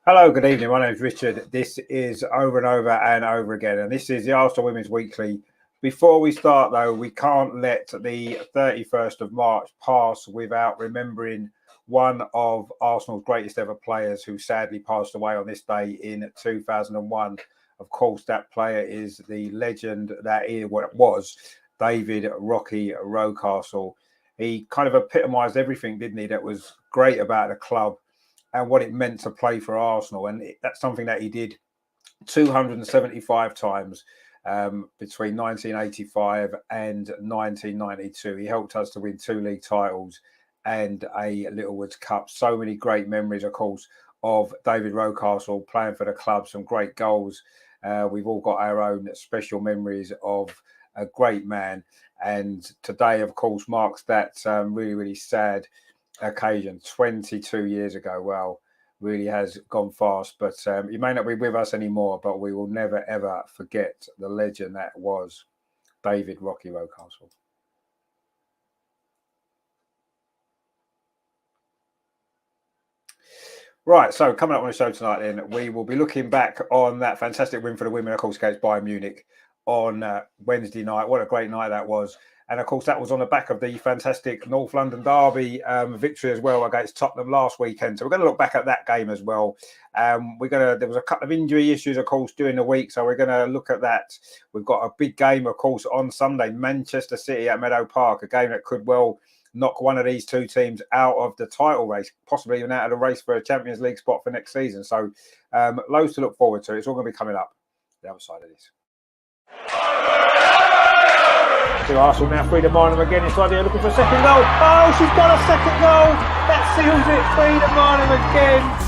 Hello, good evening. My name is Richard. This is Over and Over and Over Again, and this is the Arsenal Women's Weekly. Before we start, though, we can't let the 31st of March pass without remembering one of Arsenal's greatest ever players who sadly passed away on this day in 2001. Of course, that player is the legend that is what it was, David Rocky Rocastle. He kind of epitomised everything, didn't he, that was great about the club and what it meant to play for Arsenal. And that's something that he did 275 times between 1985 and 1992. He helped us to win 2 league titles and a Littlewoods Cup. So many great memories, of course, of David Rocastle playing for the club, some great goals. We've all got our own special memories of a great man. And today, of course, marks that really, really sad occasion 22 years ago. Well, really has gone fast, but he may not be with us anymore, but we will never ever forget the legend that was David Rocky Rocastle. Right, so coming up on the show tonight, then we will be looking back on that fantastic win for the women, of course, against Bayern Munich on Wednesday night. What a great night that was. And of course, that was on the back of the fantastic North London derby victory as well against Tottenham last weekend. So we're going to look back at that game as well. There was a couple of injury issues, of course, during the week. So we're going to look at that. We've got a big game, of course, on Sunday, Manchester City at Meadow Park, a game that could well knock one of these two teams out of the title race, possibly even out of the race for a Champions League spot for next season. So loads to look forward to. It's all going to be coming up the other side of this. To Arsenal now, Frida Marnham again inside here looking for a second goal. Oh, she's got a second goal. That seals it. Frida Marnham again.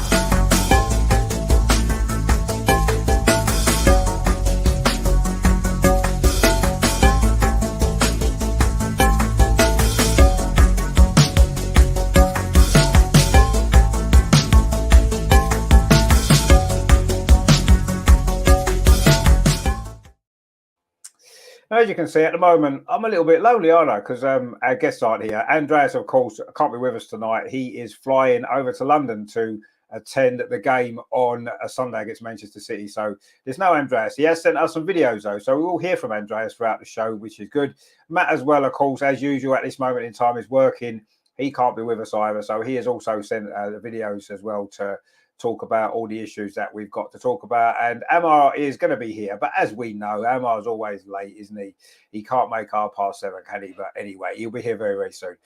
As you can see at the moment, I'm a little bit lonely, aren't I? Because our guests aren't here. Andreas, of course, can't be with us tonight. He is flying over to London to attend the game on a Sunday against Manchester City. So there's no Andreas. He has sent us some videos, though. So we will hear from Andreas throughout the show, which is good. Matt as well, of course, as usual at this moment in time, is working. He can't be with us either. So he has also sent the videos as well to talk about all the issues that we've got to talk about. And Amar is going to be here, but as we know, Amar's always late, isn't he? He can't make 7:30, can he? But anyway, he'll be here very, very soon.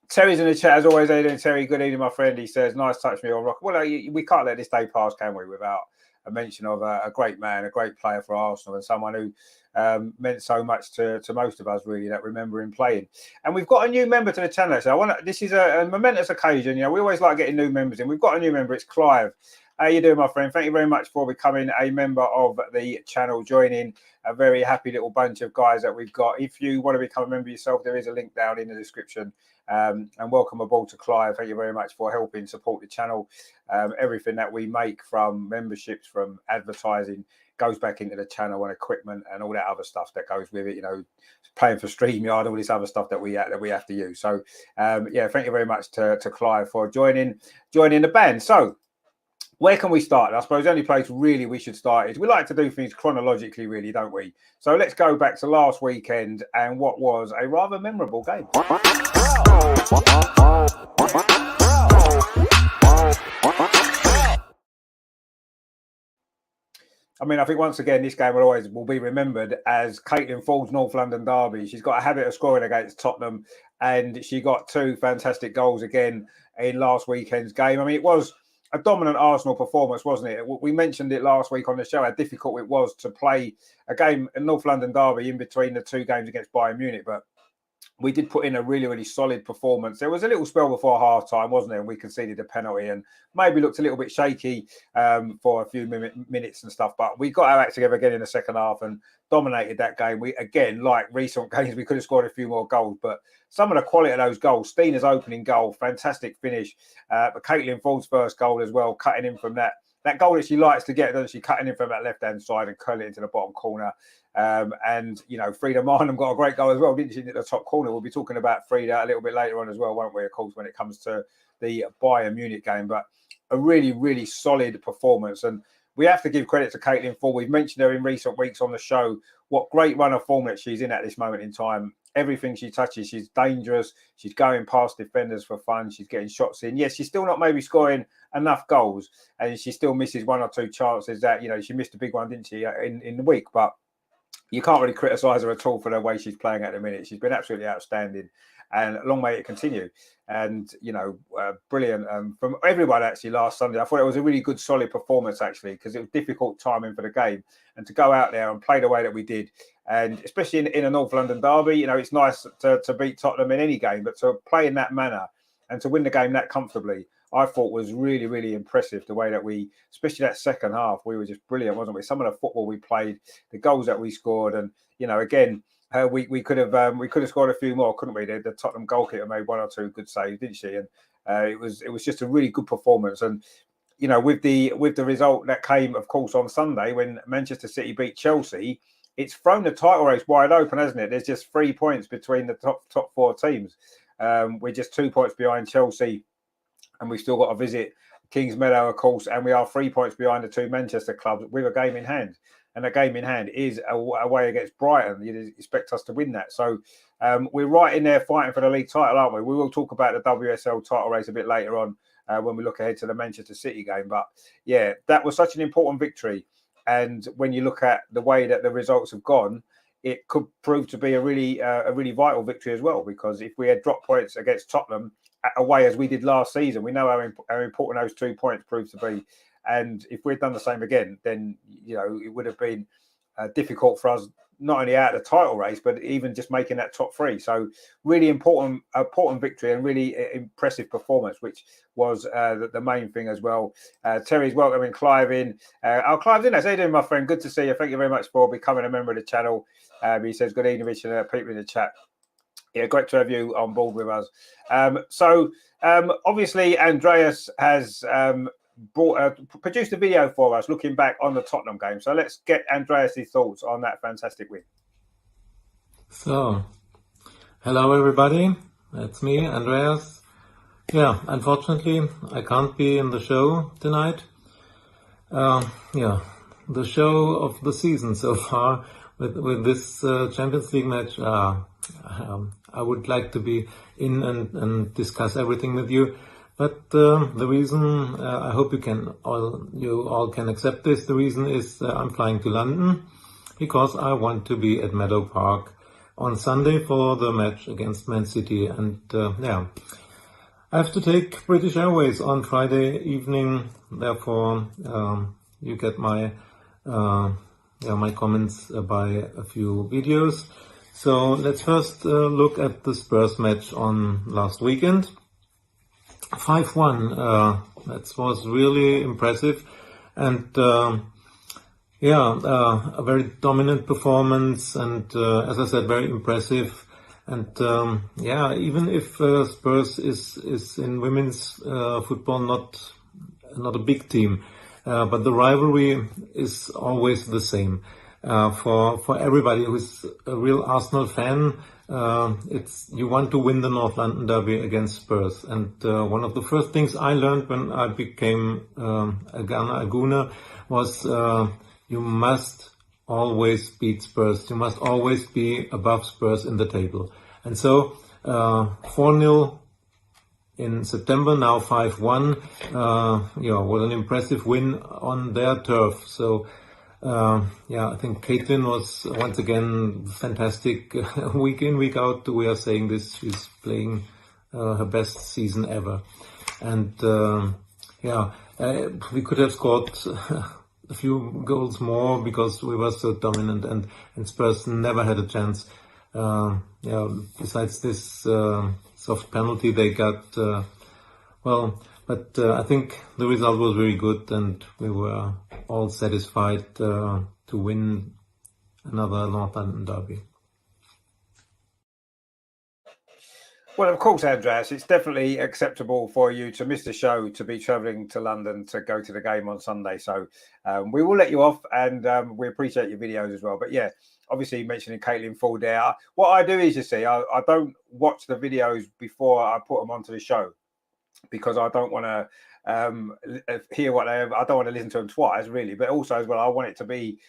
Terry's in the chat as always. How you doing, Terry? Good evening, my friend. He says, nice touch me on rock. Well, we can't let this day pass, can we, without a mention of a great man, a great player for Arsenal, and someone who meant so much to most of us, really, that remember him playing. And we've got a new member to the channel. So this is a momentous occasion. You know, we always like getting new members in. We've got a new member. It's Clive. How you doing, my friend? Thank you very much for becoming a member of the channel, joining a very happy little bunch of guys that we've got. If you want to become a member yourself, there is a link down in the description. And welcome aboard to Clive. Thank you very much for helping support the channel. Everything that we make, from memberships, from advertising, goes back into the channel and equipment and all that other stuff that goes with it. You know, paying for StreamYard, all this other stuff that we have to use. So yeah, thank you very much to Clive for joining the band. So where can we start? I suppose the only place really we should start is we like to do things chronologically, really, don't we? So let's go back to last weekend and what was a rather memorable game. I mean, I think once again, this game will be remembered as Caitlin Ford's North London derby. She's got a habit of scoring against Tottenham, and she got 2 fantastic goals again in last weekend's game. I mean, it was a dominant Arsenal performance, wasn't it? We mentioned it last week on the show, how difficult it was to play a game, a North London derby, in between the 2 games against Bayern Munich, but we did put in a really, really solid performance. There was a little spell before half-time, wasn't there? And we conceded a penalty and maybe looked a little bit shaky for a few minutes and stuff. But we got our act together again in the second half and dominated that game. We, again, like recent games, we could have scored a few more goals. But some of the quality of those goals, Stina's opening goal, fantastic finish. But Caitlin Ford's first goal as well, cutting in from that goal that she likes to get, doesn't she? Cutting in from that left-hand side and curling it into the bottom corner. And, you know, Frida Marnham got a great goal as well, didn't she, at the top corner? We'll be talking about Frida a little bit later on as well, won't we, of course, when it comes to the Bayern Munich game. But a really, really solid performance. And we have to give credit to Caitlin Ford. We've mentioned her in recent weeks on the show. What great run of form that she's in at this moment in time. Everything she touches, she's dangerous. She's going past defenders for fun. She's getting shots in. Yes, she's still not maybe scoring enough goals, and she still misses 1 or 2 chances that, you know, she missed a big one, didn't she, in the week. But you can't really criticise her at all for the way she's playing at the minute. She's been absolutely outstanding, and long may it continue. And, you know, brilliant from everyone actually last Sunday. I thought it was a really good, solid performance actually, because it was difficult timing for the game. And to go out there and play the way that we did, and especially in a North London derby, you know, it's nice to beat Tottenham in any game, but to play in that manner and to win the game that comfortably, I thought was really, really impressive. The way that we, especially that second half, we were just brilliant, wasn't we? Some of the football we played, the goals that we scored, and, you know, again, we could have scored a few more, couldn't we? The Tottenham goalkeeper made 1 or 2 good saves, didn't she? And it was just a really good performance. And, you know, with the result that came, of course, on Sunday when Manchester City beat Chelsea, it's thrown the title race wide open, hasn't it? There's just 3 points between the top 4 teams. We're just 2 points behind Chelsea, and we've still got to visit Kings Meadow, of course, and we are 3 points behind the 2 Manchester clubs with a game in hand. And a game in hand is away against Brighton. You'd expect us to win that. So we're right in there fighting for the league title, aren't we? We will talk about the WSL title race a bit later on when we look ahead to the Manchester City game. But yeah, that was such an important victory. And when you look at the way that the results have gone, it could prove to be a really vital victory as well. Because if we had dropped points against Tottenham away as we did last season, we know how important those 2 points proved to be. And if we'd done the same again, then, you know, it would have been difficult for us, not only out of the title race, but even just making that top 3. So really important victory and really impressive performance, which was the main thing as well. Terry's welcoming Clive in. Clive's in there. How you doing, my friend? Good to see you. Thank you very much for becoming a member of the channel. He says, good evening, Rich, and people in the chat. Yeah, great to have you on board with us. So obviously, Andreas has produced a video for us looking back on the Tottenham game. So let's get Andreas' thoughts on that fantastic win. So, hello everybody, it's me, Andreas. Yeah, unfortunately, I can't be in the show tonight. Yeah, the show of the season so far with this Champions League match. I would like to be in and discuss everything with you. But the reason, I hope you all can accept this. The reason is I'm flying to London because I want to be at Meadow Park on Sunday for the match against Man City. And yeah, I have to take British Airways on Friday evening. Therefore, you get my my comments by a few videos. So let's first look at the Spurs match on last weekend. 5-1, that was really impressive, and a very dominant performance, and as I said, very impressive. And even if Spurs is in women's football not a big team, but the rivalry is always the same. For everybody who's a real Arsenal fan, you want to win the North London derby against Spurs. And one of the first things I learned when I became a Gooner was you must always beat Spurs. You must always be above Spurs in the table. And so 4-0 in September, now 5-1. What an impressive win on their turf. So I think Caitlin was once again fantastic. Week in, week out, we are saying this. She's playing her best season ever. And we could have scored a few goals more because we were so dominant, and Spurs never had a chance. Besides this soft penalty they got, but I think the result was very good, and we were all satisfied to win another North London derby. Well, of course, Andreas, it's definitely acceptable for you to miss the show, to be travelling to London to go to the game on Sunday. So we will let you off, and we appreciate your videos as well. But yeah, obviously mentioning Caitlin Ford there. What I do is, you see, I don't watch the videos before I put them onto the show, because I don't want to hear what I don't want to listen to them twice, really, but also as well, I want it to be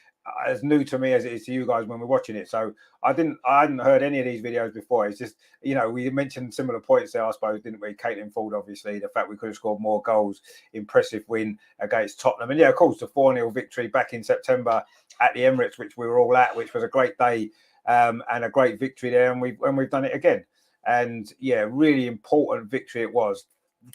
as new to me as it is to you guys when we're watching it. So I hadn't heard any of these videos before. It's just, we mentioned similar points there, I suppose, didn't we? Caitlin Ford, obviously, the fact we could have scored more goals, impressive win against Tottenham. And yeah, of course, the 4-0 victory back in September at the Emirates, which we were all at, which was a great day and a great victory there. And we've done it again. And yeah, really important victory it was.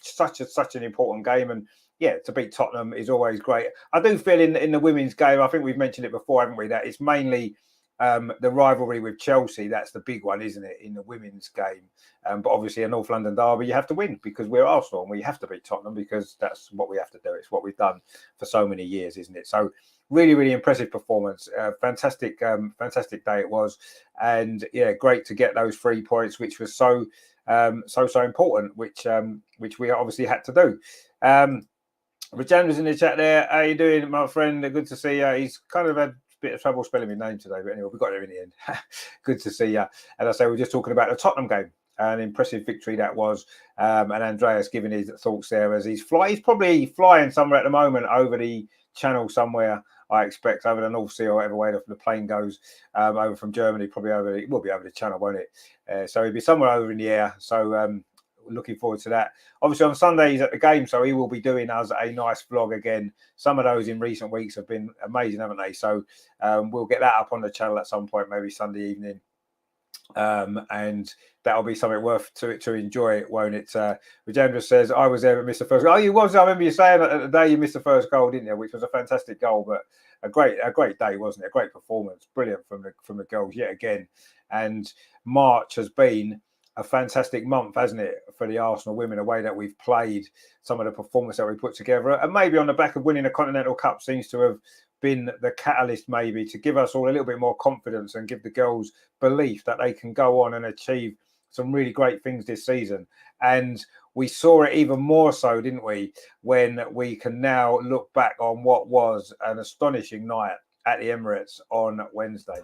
Such an important game. And yeah, to beat Tottenham is always great. I do feel in the women's game, I think we've mentioned it before, haven't we, that it's mainly the rivalry with Chelsea. That's the big one, isn't it, in the women's game? But obviously a North London derby, you have to win because we're Arsenal and we have to beat Tottenham because that's what we have to do. It's what we've done for so many years, isn't it? So really, really impressive performance. Fantastic day it was. And yeah, great to get those 3 points, which was so important, which we obviously had to do. Rajandra's in the chat there. How you doing, my friend? Good to see you. He's kind of had a bit of trouble spelling my name today, but anyway, we got there in the end. Good to see you. And I say we're just talking about the Tottenham game. An impressive victory that was. And Andreas giving his thoughts there as he's probably flying somewhere at the moment over the channel somewhere, I expect, over the North Sea or whatever way the plane goes, over from Germany, probably it will be over the channel, won't it? So he'll be somewhere over in the air. So looking forward to that. Obviously on Sunday he's at the game, so he will be doing us a nice vlog again. Some of those in recent weeks have been amazing, haven't they? So we'll get that up on the channel at some point, maybe Sunday evening. And that'll be something worth to enjoy, won't it? Rajendra says, I was there but missed the first goal. Oh, you was. I remember you saying that the day you missed the first goal, didn't you? Which was a fantastic goal, but a great day, wasn't it? A great performance. Brilliant from the girls yet again. And March has been a fantastic month, hasn't it, for the Arsenal women, the way that we've played, some of the performance that we put together, and maybe on the back of winning a Continental Cup seems to have been the catalyst maybe to give us all a little bit more confidence and give the girls belief that they can go on and achieve some really great things this season. And we saw it even more so, didn't we, when we can now look back on what was an astonishing night at the Emirates on Wednesday.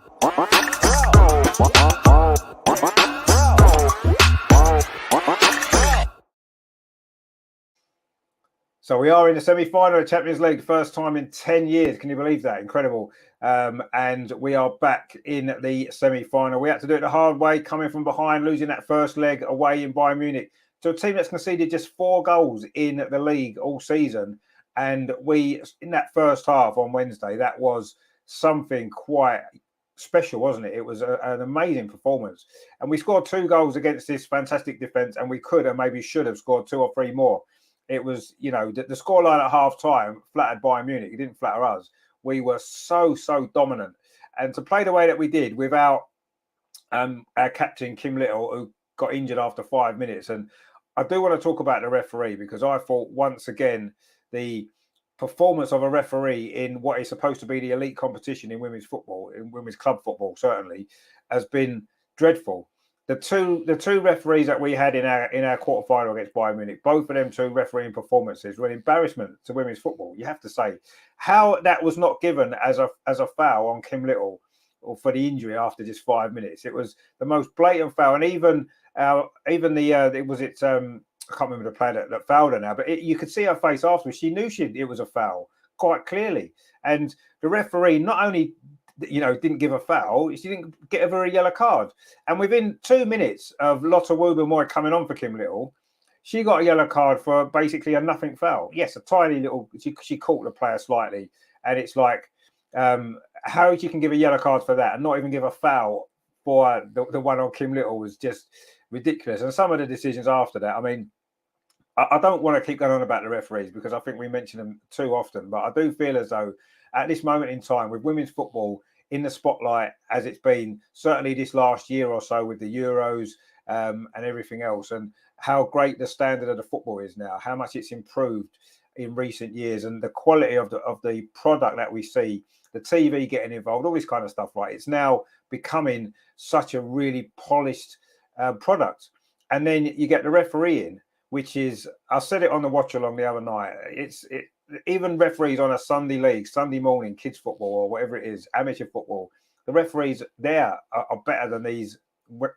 So we are in the semi-final of Champions League, first time in 10 years. Can you believe that? Incredible. And we are back in the semi-final. We had to do it the hard way, coming from behind, losing that first leg away in Bayern Munich to a team that's conceded just 4 goals in the league all season. And we, in that first half on Wednesday, that was something quite special, wasn't it? It was an amazing performance. And we scored 2 goals against this fantastic defence, and we could and maybe should have scored 2 or 3 more. It was, the scoreline at half time flattered Bayern Munich. It didn't flatter us. We were so dominant. And to play the way that we did without our captain, Kim Little, who got injured after 5 minutes. And I do want to talk about the referee, because I thought once again, the performance of a referee in what is supposed to be the elite competition in women's football, in women's club football, certainly, has been dreadful. The two referees that we had in our quarterfinal against Bayern Munich, both of them 2 refereeing performances were an embarrassment to women's football. You have to say how that was not given as a foul on Kim Little or for the injury after just 5 minutes. It was the most blatant foul, and even the I can't remember the player that fouled her now, but you could see her face afterwards. She knew it was a foul quite clearly, and the referee not only didn't give a foul, she didn't give her a yellow card. And within 2 minutes of Lotte Wubben-Moy coming on for Kim Little, she got a yellow card for basically a nothing foul. Yes, a tiny little, she caught the player slightly. And it's like, how you can give a yellow card for that and not even give a foul for the one on Kim Little was just ridiculous. And some of the decisions after that, I mean, I don't want to keep going on about the referees because I think we mention them too often, but I do feel as though at this moment in time with women's football in the spotlight, as it's been certainly this last year or so with the Euros and everything else, and how great the standard of the football is now, how much it's improved in recent years, and the quality of the product that we see, the TV getting involved, all this kind of stuff, right? It's now becoming such a really polished product. And then you get the referee in, which is, I said it on the watch along the other night, even referees on a Sunday league, Sunday morning, kids football or whatever it is, amateur football, the referees there are better than these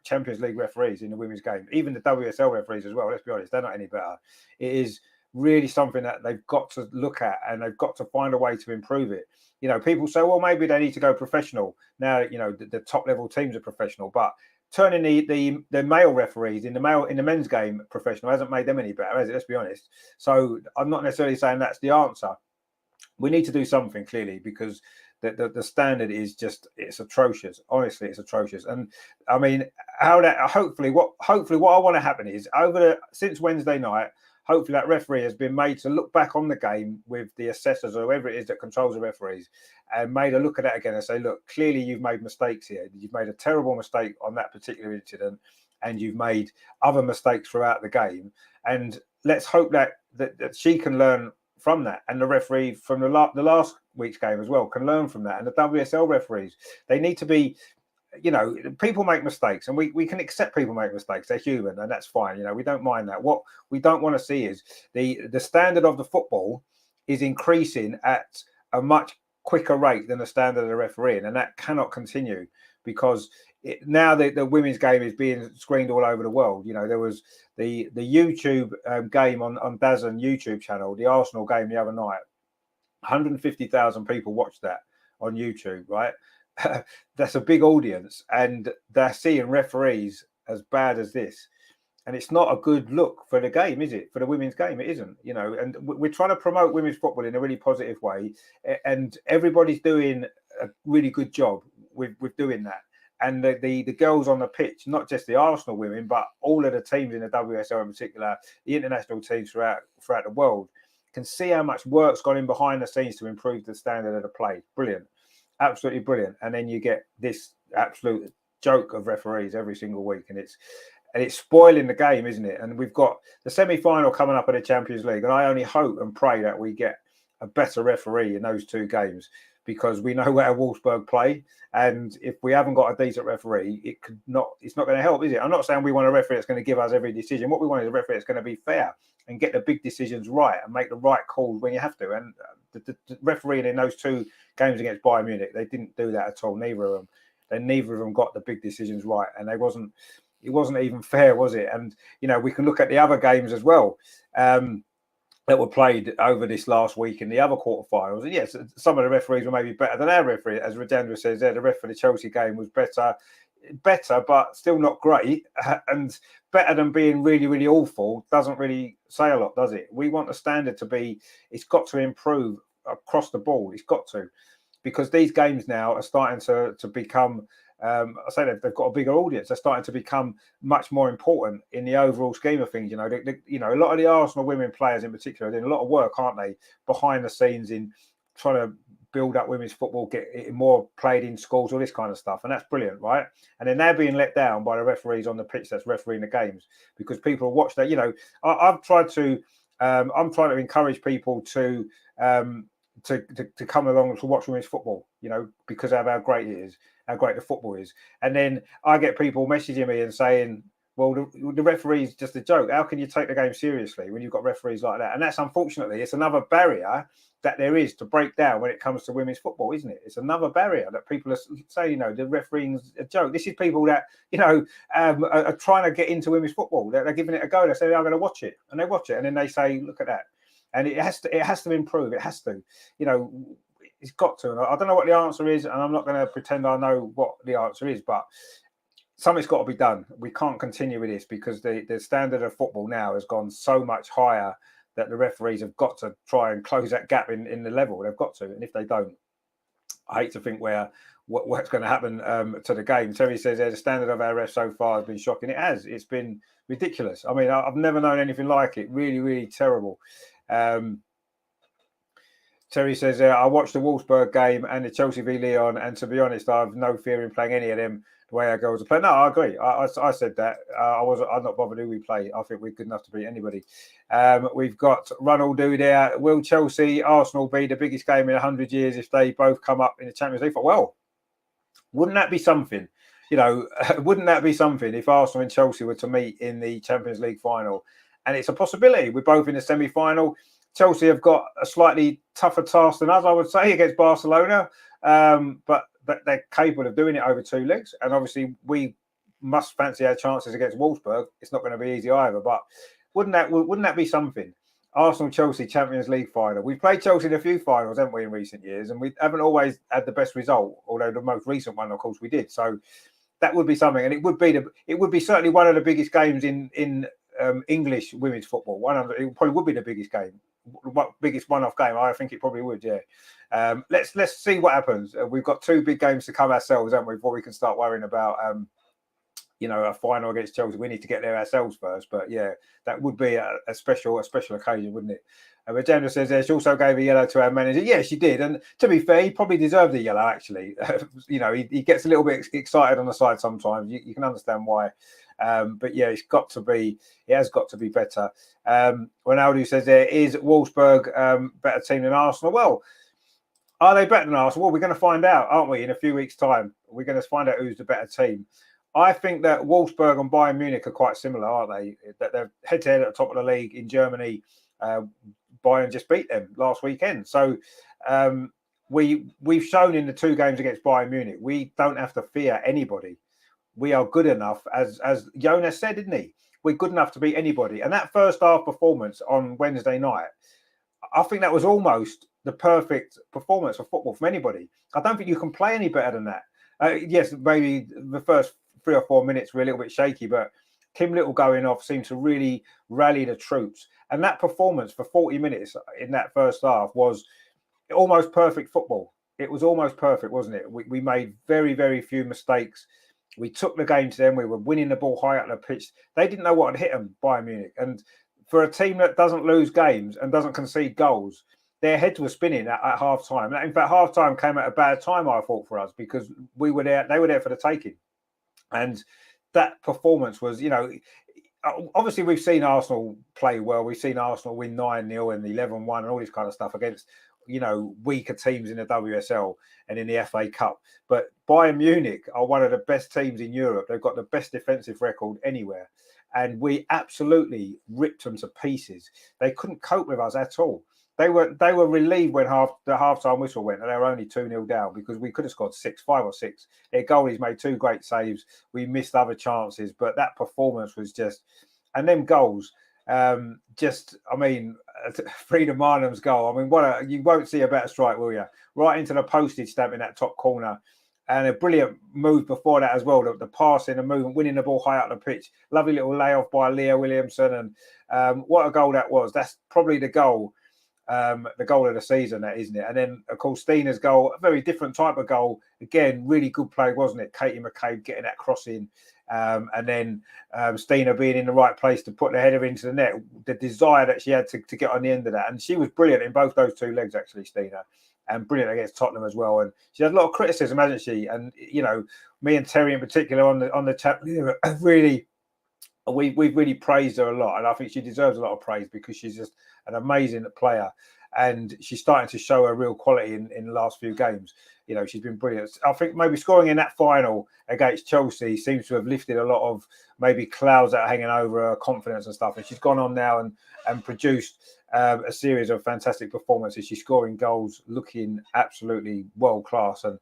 Champions League referees in the women's game. Even the WSL referees as well, let's be honest, they're not any better. It is really something that they've got to look at, and they've got to find a way to improve it. People say, well, maybe they need to go professional. Now, the top level teams are professional, but turning the male referees in the men's game professional hasn't made them any better, has it? Let's be honest. So I'm not necessarily saying that's the answer. We need to do something, clearly, because the standard is it's atrocious. Honestly, it's atrocious. And I mean, hopefully what I want to happen is since Wednesday night, hopefully that referee has been made to look back on the game with the assessors or whoever it is that controls the referees, and made a look at that again and say, look, clearly you've made mistakes here. You've made a terrible mistake on that particular incident, and you've made other mistakes throughout the game. And let's hope that she can learn from that, and the referee from the last week's game as well can learn from that. And the WSL referees, they need to be, people make mistakes, and we can accept people make mistakes. They're human, and that's fine. We don't mind that. What we don't want to see is the standard of the football is increasing at a much quicker rate than the standard of the refereeing, and that cannot continue, because now the women's game is being screened all over the world. There was the YouTube game on DAZN YouTube channel, the Arsenal game the other night. 150,000 people watched that on YouTube, right? That's a big audience, and they're seeing referees as bad as this. And it's not a good look for the game, is it? For the women's game, it isn't, and we're trying to promote women's football in a really positive way. And everybody's doing a really good job with doing that. And the girls on the pitch, not just the Arsenal women, but all of the teams in the WSL in particular, the international teams throughout the world, can see how much work's gone in behind the scenes to improve the standard of the play. Brilliant. Absolutely brilliant. And then you get this absolute joke of referees every single week, and it's spoiling the game, isn't it? And we've got the semi-final coming up in the Champions League, and I only hope and pray that we get a better referee in those two games, because we know where Wolfsburg play, and if we haven't got a decent referee, it's not going to help, is it? I'm not saying we want a referee that's going to give us every decision. What we want is a referee that's going to be fair and get the big decisions right and make the right calls when you have to. And the refereeing in those two games against Bayern Munich, they didn't do that at all. Neither of them got the big decisions right, and it wasn't even fair, was it? And we can look at the other games as well that were played over this last week in the other quarterfinals. And yes, some of the referees were maybe better than our referee. As Rajendra says there, the ref for the Chelsea game was better, but still not great. And better than being really, really awful doesn't really say a lot, does it? We want the standard to be, it's got to improve across the board. It's got to, because these games now are starting to become, I say they've got a bigger audience. They're starting to become much more important in the overall scheme of things. A lot of the Arsenal women players in particular are doing a lot of work, aren't they, behind the scenes in trying to build up women's football, get it more played in schools, all this kind of stuff. And that's brilliant, right? And then they're being let down by the referees on the pitch that's refereeing the games, because people watch that. I'm trying to encourage people to come along to watch women's football, because of how great it is, how great the football is. And then I get people messaging me and saying, well, the referee's just a joke. How can you take the game seriously when you've got referees like that? And that's, unfortunately, it's another barrier that there is to break down when it comes to women's football, isn't it? It's another barrier that people are saying, the refereeing's a joke. This is people that, are trying to get into women's football. They're giving it a go. They say, I'm going to watch it. And they watch it. And then they say, look at that. And it has to improve. It has to, it's got to. And I don't know what the answer is, and I'm not going to pretend I know what the answer is, but something's got to be done. We can't continue with this, because the standard of football now has gone so much higher that the referees have got to try and close that gap in the level. They've got to. And if they don't, I hate to think what's going to happen to the game. Terry says the standard of our refs so far has been shocking. It has. It's been ridiculous. I mean, I've never known anything like it. Really, really terrible. Terry says, I watched the Wolfsburg game and the Chelsea v Lyon, and to be honest, I have no fear in playing any of them the way our girls are playing. No, I agree. I said that. I'm not bothered who we play. I think we're good enough to beat anybody. We've got Ronald Do there. Will Chelsea, Arsenal be the biggest game in 100 years if they both come up in the Champions League? Well, wouldn't that be something? Wouldn't that be something if Arsenal and Chelsea were to meet in the Champions League final? And it's a possibility. We're both in the semi-final. Chelsea have got a slightly tougher task than us, I would say, against Barcelona. But they're capable of doing it over two legs. And obviously, we must fancy our chances against Wolfsburg. It's not going to be easy either. But wouldn't that be something? Arsenal-Chelsea Champions League final. We've played Chelsea in a few finals, haven't we, in recent years? And we haven't always had the best result, although the most recent one, of course, we did. So that would be something. And it would be certainly one of the biggest games in English women's football. It probably would be the biggest game. Biggest one-off game. I think it probably would, yeah. Let's see what happens. We've got 2 big games to come ourselves, haven't we, before we can start worrying about a final against Chelsea. We need to get there ourselves first. But yeah, that would be a special occasion, wouldn't it? But Gemma says she also gave a yellow to our manager. Yeah, she did. And to be fair, he probably deserved a yellow, actually. He gets a little bit excited on the side sometimes. You can understand why. But yeah, it has got to be better. Ronaldo says there is Wolfsburg better team than Arsenal. Well, are they better than Arsenal? Well, we're going to find out, aren't we? In a few weeks' time, we're going to find out who's the better team. I think that Wolfsburg and Bayern Munich are quite similar, aren't they? That they're head-to-head at the top of the league in Germany. Bayern just beat them last weekend. So we've shown in the 2 games against Bayern Munich, we don't have to fear anybody. We are good enough, as Jonas said, didn't he? We're good enough to beat anybody. And that first half performance on Wednesday night, I think that was almost the perfect performance of football from anybody. I don't think you can play any better than that. Yes, maybe the first 3 or 4 minutes were a little bit shaky, but Kim Little going off seemed to really rally the troops. And that performance for 40 minutes in that first half was almost perfect football. It was almost perfect, wasn't it? We made very, very few mistakes. We took the game to them. We were winning the ball high up the pitch. They didn't know what had hit them, Bayern Munich. And for a team that doesn't lose games and doesn't concede goals, their heads were spinning at half time. In fact, half time came at a bad time, I thought, for us, because we were there. They were there for the taking. And that performance was, obviously we've seen Arsenal play well. We've seen Arsenal win 9-0 and 11-1 and all this kind of stuff against, weaker teams in the WSL and in the FA Cup. But Bayern Munich are one of the best teams in Europe. They've got the best defensive record anywhere. And we absolutely ripped them to pieces. They couldn't cope with us at all. They were relieved when the halftime whistle went and they were only 2-0 down, because we could have scored 5 or 6. Their goalies made 2 great saves. We missed other chances, but that performance was just, and them goals, Frida Marnham's goal. I mean, you won't see a better strike, will you? Right into the postage stamp in that top corner. And a brilliant move before that as well. The passing and movement, winning the ball high up the pitch. Lovely little layoff by Leah Williamson. And what a goal that was. That's probably the goal of the season, that, isn't it? And then, of course, Stina's goal, a very different type of goal. Again, really good play, wasn't it? Katie McCabe getting that cross in. And then Stina being in the right place to put the header into the net. The desire that she had to get on the end of that. And she was brilliant in both those 2 legs, actually, Stina. And brilliant against Tottenham as well. And she had a lot of criticism, hasn't she? And, me and Terry in particular on the chat, really, we've really praised her a lot. And I think she deserves a lot of praise, because she's just an amazing player. And she's starting to show her real quality in the last few games. She's been brilliant. I think maybe scoring in that final against Chelsea seems to have lifted a lot of maybe clouds that are hanging over her confidence and stuff. And she's gone on now and produced a series of fantastic performances. She's scoring goals, looking absolutely world class, and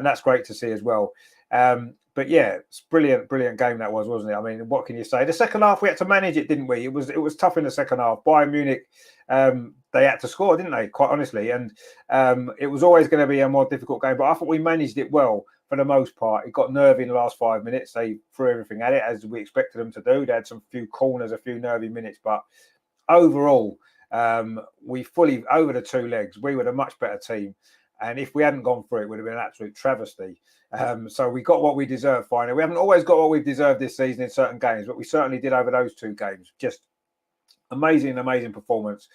that's great to see as well. But yeah, it's brilliant game that was, wasn't it? I mean, what can you say? The second half, we had to manage it, didn't we? It was tough in the second half. Bayern Munich, they had to score, didn't they? Quite honestly, and it was always going to be a more difficult game. But I thought we managed it well for the most part. It got nervy in the last 5 minutes. They threw everything at it, as we expected them to do. They had some few corners, a few nervy minutes, but overall, we fully, over the 2 legs, we were a much better team. And if we hadn't gone through, it would have been an absolute travesty. So we got what we deserved finally. We haven't always got what we've deserved this season in certain games, but we certainly did over those 2 games. Just amazing performance.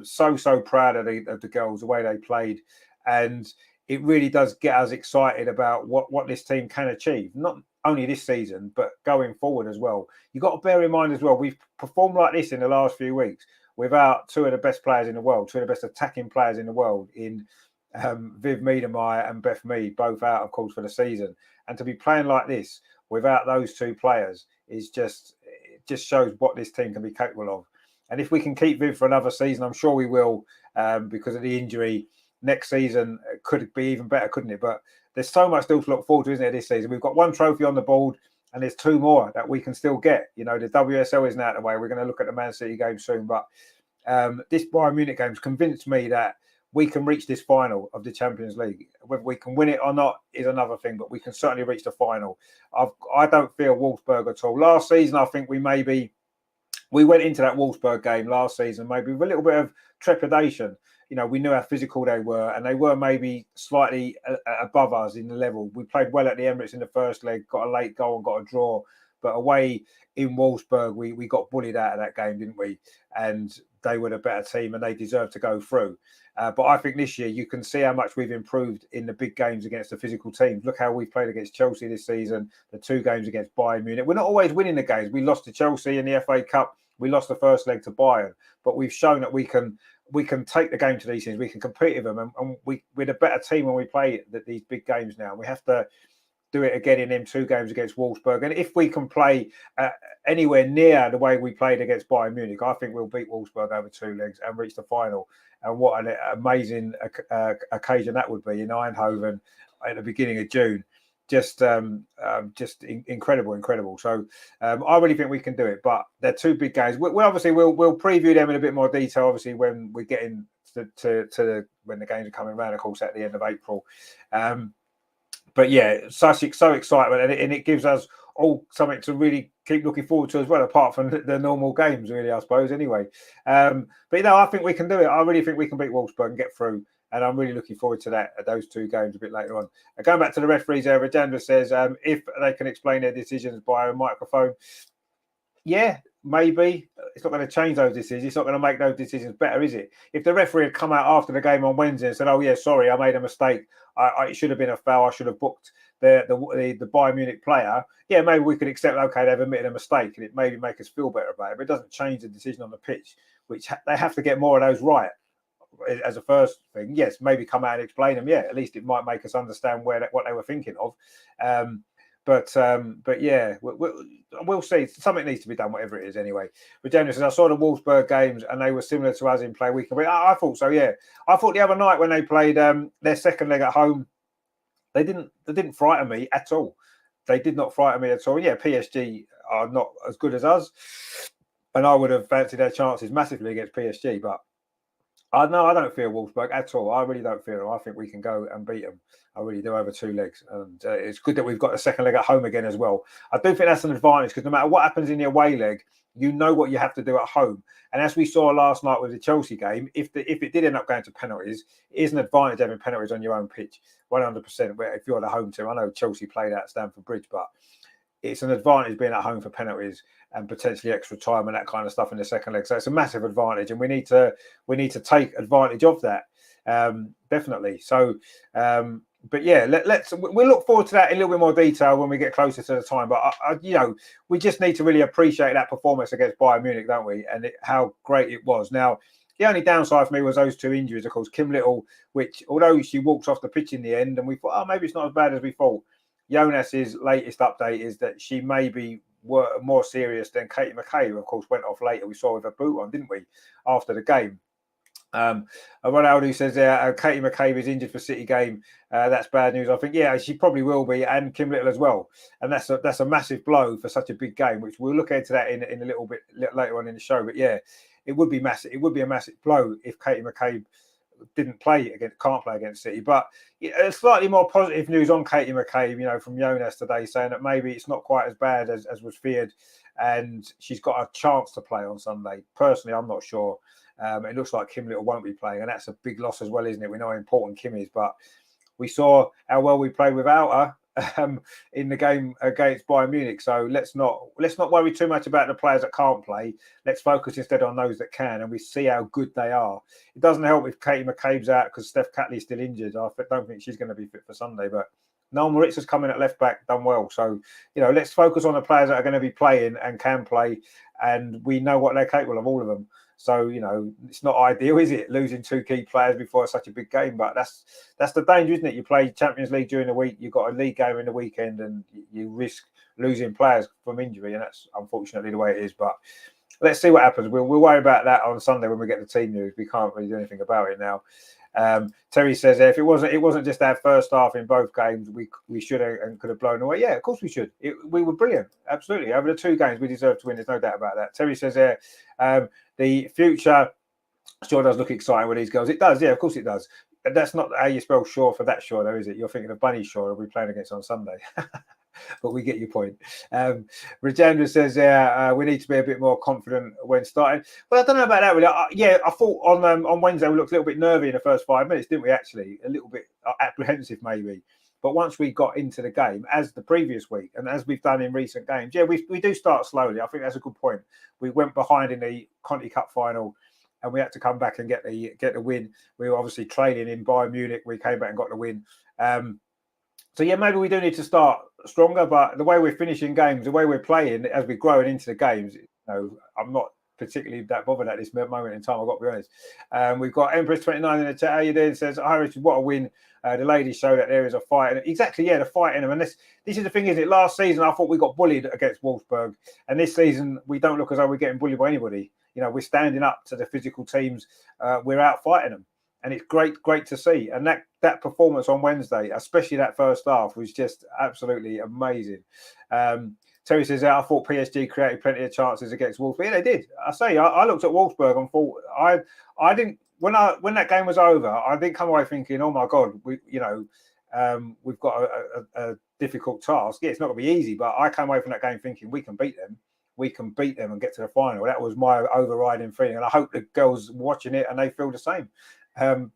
So proud of the girls, the way they played. And it really does get us excited about what this team can achieve. Not only this season, but going forward as well. You've got to bear in mind as well, we've performed like this in the last few weeks without 2 of the best players in the world, 2 of the best attacking players in the world in Viv Miedemeier and Beth Mead, both out, of course, for the season. And to be playing like this without those 2 players it just shows what this team can be capable of. And if we can keep Viv for another season, I'm sure we will, because of the injury. Next season could be even better, couldn't it? But there's so much still to look forward to, isn't there, this season? We've got 1 trophy on the board, and there's 2 more that we can still get. The WSL isn't out of the way. We're going to look at the Man City game soon, but this Bayern Munich game's convinced me that we can reach this final of the Champions League. Whether we can win it or not is another thing, but we can certainly reach the final. I don't fear Wolfsburg at all. Last season, I think we went into that Wolfsburg game last season maybe with a little bit of trepidation. We knew how physical they were, and they were maybe slightly above us in the level. We played well at the Emirates in the first leg, got a late goal and got a draw. But away in Wolfsburg, we got bullied out of that game, didn't we? And they were the better team and they deserved to go through. But I think this year you can see how much we've improved in the big games against the physical teams. Look how we've played against Chelsea this season, the 2 games against Bayern Munich. We're not always winning the games. We lost to Chelsea in the FA Cup. We lost the first leg to Bayern. But we've shown that we can take the game to these things. We can compete with them. And we're the better team when we play these big games now. We have to do it again in them 2 games against Wolfsburg. And if we can play anywhere near the way we played against Bayern Munich, I think we'll beat Wolfsburg over 2 legs and reach the final. And what an amazing occasion that would be in Eindhoven at the beginning of June. Just incredible. So I really think we can do it. But they're 2 big games. We'll preview them in a bit more detail, obviously, when we get in to when the games are coming around, of course, at the end of April. But yeah, so excitement, and it gives us all something to really keep looking forward to as well, apart from the normal games, really, I suppose, anyway. But I think we can do it. I really think we can beat Wolfsburg and get through, and I'm really looking forward to those 2 games a bit later on. Going back to the referees there, Rajendra says, if they can explain their decisions by a microphone, yeah, maybe. It's not going to change those decisions. It's not going to make those decisions better, is it? If the referee had come out after the game on Wednesday and said, "Oh yeah, sorry, I made a mistake. It should have been a foul. I should have booked the Bayern Munich player." Yeah, maybe we could accept. Okay, they've admitted a mistake, and it maybe make us feel better about it. But it doesn't change the decision on the pitch, which they have to get more of those right. As a first thing, yes, maybe come out and explain them. Yeah, at least it might make us understand what they were thinking of. But yeah, we'll see. Something needs to be done, whatever it is, anyway. But James says, I saw the Wolfsburg games and they were similar to us in play week. I thought so, yeah. I thought the other night when they played their second leg at home, they didn't frighten me at all. They did not frighten me at all. Yeah, PSG are not as good as us, and I would have fancied their chances massively against PSG. But I don't fear Wolfsburg at all. I really don't fear them. I think we can go and beat them. I really do over 2 legs. And it's good that we've got the second leg at home again as well. I do think that's an advantage because no matter what happens in the away leg, you know what you have to do at home. And as we saw last night with the Chelsea game, if it did end up going to penalties, it is an advantage having penalties on your own pitch, 100%. Where if you're the home team, I know Chelsea played at Stamford Bridge, but it's an advantage being at home for penalties and potentially extra time and that kind of stuff in the second leg. So it's a massive advantage, and we need to take advantage of that, definitely. So, but yeah, we'll look forward to that in a little bit more detail when we get closer to the time. But we just need to really appreciate that performance against Bayern Munich, don't we? And how great it was. Now, the only downside for me was those 2 injuries, of course. Kim Little, which although she walked off the pitch in the end, and we thought, oh, maybe it's not as bad as we thought. Jonas's latest update is that she may be more serious than Katie McCabe, who of course went off later. We saw with her boot on, didn't we, after the game? Ronaldo says Katie McCabe is injured for City game. That's bad news. I think, yeah, she probably will be, and Kim Little as well. And that's a massive blow for such a big game, which we'll look into that in a little bit later on in the show. But yeah, it would be massive. It would be a massive blow if Katie McCabe can't play against City. But slightly more positive news on Katie McCabe, from Jonas today, saying that maybe it's not quite as bad as was feared, and she's got a chance to play on Sunday. Personally, I'm not sure. It looks like Kim Little won't be playing, and that's a big loss as well, isn't it? We know how important Kim is, but we saw how well we played without her in the game against Bayern Munich. So let's not worry too much about the players that can't play. Let's focus instead on those that can, and we see how good they are. It doesn't help if Katie McCabe's out because Steph Catley's still injured. I don't think she's going to be fit for Sunday, but Noel Maritza's come in at left back, done well. So, let's focus on the players that are going to be playing and can play, and we know what they're capable of, all of them. So, it's not ideal, is it? Losing 2 key players before such a big game. But that's the danger, isn't it? You play Champions League during the week, you've got a league game in the weekend, and you risk losing players from injury. And that's unfortunately the way it is. But let's see what happens. We'll worry about that on Sunday when we get the team news. We can't really do anything about it now. Terry says if it wasn't just our first half in both games, we should have and could have blown away. Yeah, of course we should. We were brilliant. Absolutely. Over the 2 games, we deserve to win. There's no doubt about that. Terry says the future Sure does look exciting with these girls. It does, yeah, of course it does. That's not how you spell Shaw for that Shaw, though, is it? You're thinking of Bunny Shaw, we'll be playing against on Sunday. But we get your point. Rajendra says, we need to be a bit more confident when starting. Well, I don't know about that, really. I thought on Wednesday we looked a little bit nervy in the first 5 minutes, didn't we, actually? A little bit apprehensive, maybe. But once we got into the game, as the previous week, and as we've done in recent games, we do start slowly. I think that's a good point. We went behind in the Conti Cup final, and we had to come back and get the win. We were obviously training in Bayern Munich. We came back and got the win. So, yeah, maybe we do need to start stronger, but the way we're finishing games, the way we're playing as we're growing into the games, I'm not particularly that bothered at this moment in time, I've got to be honest. We've got Empress29 in the chat. How you doing? Says, hi, Richard, what a win. The ladies show that there is a fight. Exactly, yeah, the fight in them. And this is the thing, isn't it? Last season, I thought we got bullied against Wolfsburg. And this season, we don't look as though we're getting bullied by anybody. We're standing up to the physical teams. We're out fighting them. And it's great to see. And that performance on Wednesday, especially that first half, was just absolutely amazing. Terry says, I thought PSG created plenty of chances against Wolfsburg. Yeah, they did. I looked at Wolfsburg and thought, I didn't, when that game was over, I didn't come away thinking, oh my God, we've got a difficult task. Yeah, it's not going to be easy, but I came away from that game thinking we can beat them. We can beat them and get to the final. That was my overriding feeling. And I hope the girls watching it and they feel the same.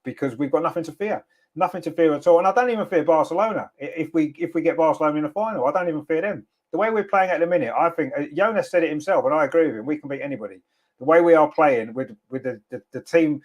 Because we've got nothing to fear at all. And I don't even fear Barcelona. If we get Barcelona in the final, I don't even fear them. The way we're playing at the minute, I think Jonas said it himself, and I agree with him. We can beat anybody. The way we are playing with the team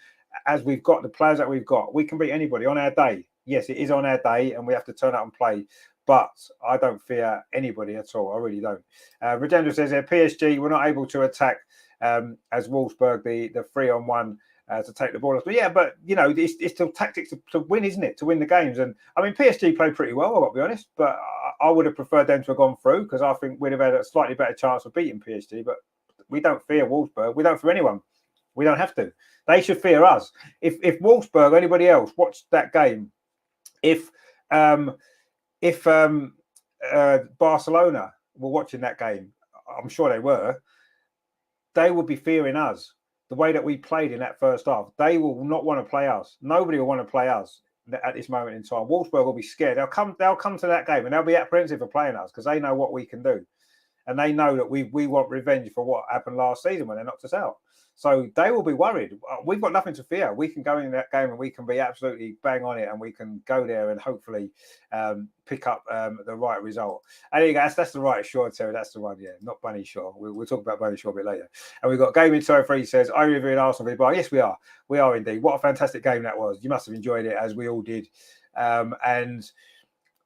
as we've got, the players that we've got, we can beat anybody on our day. Yes, it is on our day, and we have to turn up and play. But I don't fear anybody at all. I really don't. Rajendra says here, PSG were not able to attack as Wolfsburg, the 3-on-1 to take the ball off. But yeah, but it's the tactics to win, isn't it? To win the games. And I mean, PSG played pretty well, I've got to be honest. But I would have preferred them to have gone through because I think we'd have had a slightly better chance of beating PSG. But we don't fear Wolfsburg. We don't fear anyone. We don't have to. They should fear us. If Wolfsburg or anybody else watched that game, if Barcelona were watching that game, I'm sure they would be fearing us. The way that we played in that first half, they will not want to play us. Nobody will want to play us at this moment in time. Wolfsburg will be scared. They'll come to that game and they'll be apprehensive for playing us because they know what we can do. And they know that we want revenge for what happened last season when they knocked us out. So they will be worried. We've got nothing to fear. We can go in that game and we can be absolutely bang on it and we can go there and hopefully pick up the right result. And there you go. That's the right Shaw, Terry. That's the one, yeah. Not Bunny Shaw. We'll talk about Bunny Shaw a bit later. And we've got Gaming 203 says, are you reviewing Arsenal v Bayern? Yes, we are. We are indeed. What a fantastic game that was. You must have enjoyed it as we all did. And,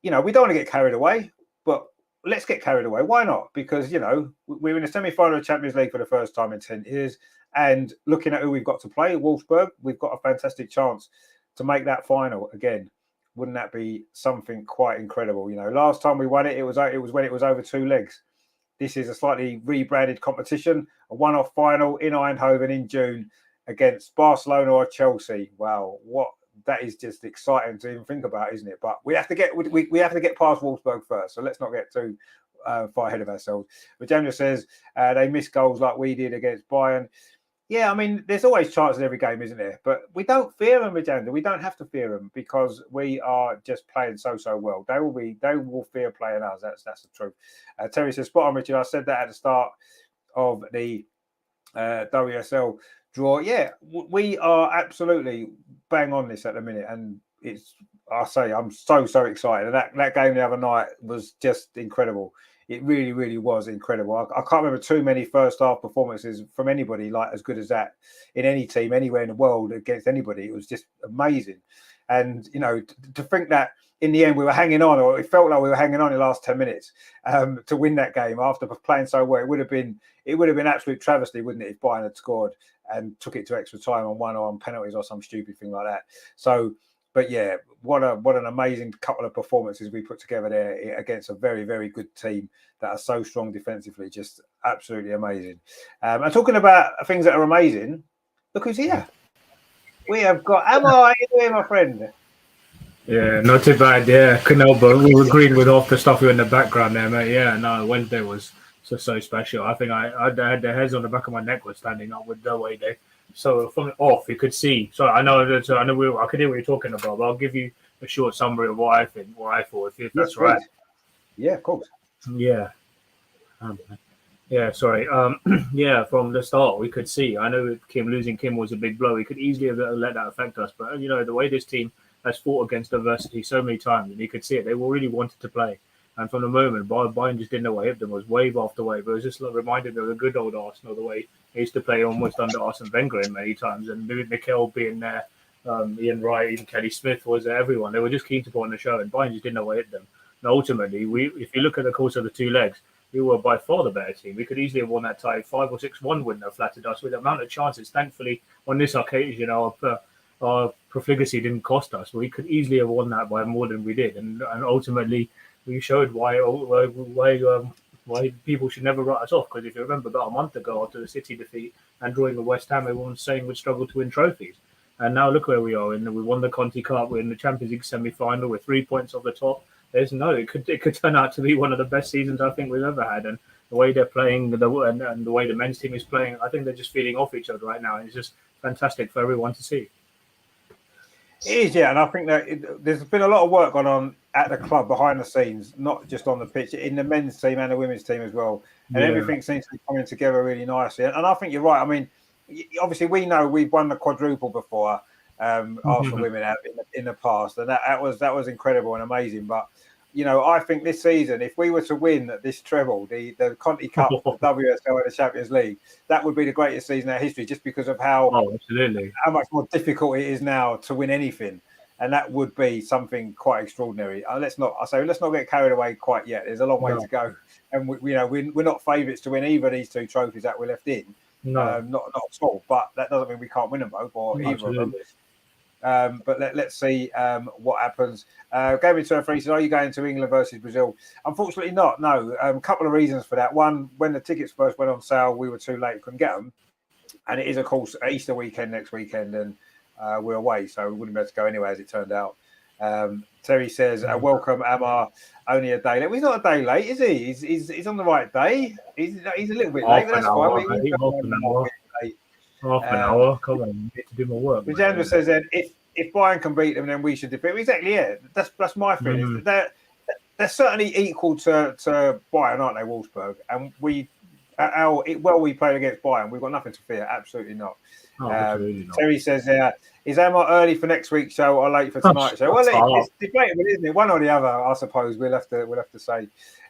we don't want to get carried away, but let's get carried away. Why not? Because, we're in the semi-final of Champions League for the first time in 10 years. And looking at who we've got to play, Wolfsburg, we've got a fantastic chance to make that final again. Wouldn't that be something quite incredible? Last time we won it, it was when it was over 2 legs. This is a slightly rebranded competition, a one-off final in Eindhoven in June against Barcelona or Chelsea. Wow, that is just exciting to even think about, isn't it? But we have to get past Wolfsburg first. So let's not get too far ahead of ourselves. But Daniel says they missed goals like we did against Bayern. Yeah, I mean, there's always chances in every game, isn't there? But we don't fear them, Rajendra. We don't have to fear them because we are just playing so well. They will fear playing us. That's the truth. Terry says, spot on, Richard. I said that at the start of the WSL draw. Yeah, we are absolutely bang on this at the minute, and I'm so excited. And that game the other night was just incredible. It really, really was incredible. I can't remember too many first half performances from anybody like as good as that in any team anywhere in the world against anybody. It was just amazing. And, to think that in the end we were hanging on, or it felt like we were hanging on in the last 10 minutes to win that game after playing so well, it would have been absolute travesty, wouldn't it, if Bayern had scored and took it to extra time on one or on penalties or some stupid thing like that. So, but yeah, what an amazing couple of performances we put together there against a very, very good team that are so strong defensively. Just absolutely amazing. And talking about things that are amazing, look who's here. We have got Amar. How are you doing, my friend? Yeah, not too bad. Yeah, couldn't help but we were agreeing with half the stuff in the background there, mate. Yeah, no, Wednesday was so special. I think I had the hairs on the back of my neck was standing up with the way So from off, you could see. So I know that I could hear what you're talking about. But I'll give you a short summary of what I think, what I thought, if Yes, that's right. please. Yeah, of course. Yeah. Yeah, sorry. Yeah, from the start, we could see. I know losing Kim was a big blow. We could easily have let that affect us. But, the way this team has fought against adversity so many times, and you could see it, they all really wanted to play. And from the moment, Bayern just didn't know what hit them. It was wave after wave. It was just like reminded me of the good old Arsenal, the way they used to play almost under Arsene Wenger in many times. And Mikel being there, Ian Wright, even Kelly Smith was there, everyone. They were just keen to put on the show, and Bayern just didn't know what hit them. And ultimately, if you look at the course of the two legs, we were by far the better team. We could easily have won that tie. 5 or 6-1 wouldn't have flattered us with the amount of chances. Thankfully, on this occasion, our profligacy didn't cost us. We could easily have won that by more than we did, and ultimately we showed why people should never write us off. Because if you remember, about a month ago after the City defeat and drawing with West Ham, everyone was saying we'd struggle to win trophies. And now look where we are. And we won the Conti Cup. We're in the Champions League semi-final. We're 3 points off the top. It could turn out to be one of the best seasons I think we've ever had. And the way they're playing, and the way the men's team is playing, I think they're just feeding off each other right now. And it's just fantastic for everyone to see. It is, yeah, and I think that there's been a lot of work gone on at the club behind the scenes, not just on the pitch, in the men's team and the women's team as well. And everything seems to be coming together really nicely. And I think you're right. I mean, obviously, we know we've won the quadruple before, Arsenal women have in the past, and that was incredible and amazing. But I think this season, if we were to win this treble, the Conti Cup, the WSL, and the Champions League, that would be the greatest season in our history, just because of how much more difficult it is now to win anything, and that would be something quite extraordinary. Let's not get carried away quite yet. There's a long way to go, and we're not favourites to win either of these two trophies that we're left in. No, not at all. But that doesn't mean we can't win them both or either of them. But let's see what happens. Gavin Turfree says, are you going to England versus Brazil? Unfortunately not, no. A couple of reasons for that. One, when the tickets first went on sale, we were too late, couldn't get them. And it is, of course, Easter weekend next weekend, and we're away, so we wouldn't be able to go anyway, as it turned out. Terry says, welcome, Amar, only a day late. Well, he's not a day late, is he? He's on the right day. He's a little bit late, but that's fine. Half an hour. Come on, you need to do more work. Vijandra says then if Bayern can beat them, then we should defeat them. Exactly, yeah. That's my feeling. They're certainly equal to Bayern, aren't they, Wolfsburg? And we played against Bayern. We've got nothing to fear. Absolutely not. Absolutely not. Terry says is Emma early for next week's show or late for tonight's show? Well, it's debatable, isn't it? One or the other, I suppose. We'll have to say.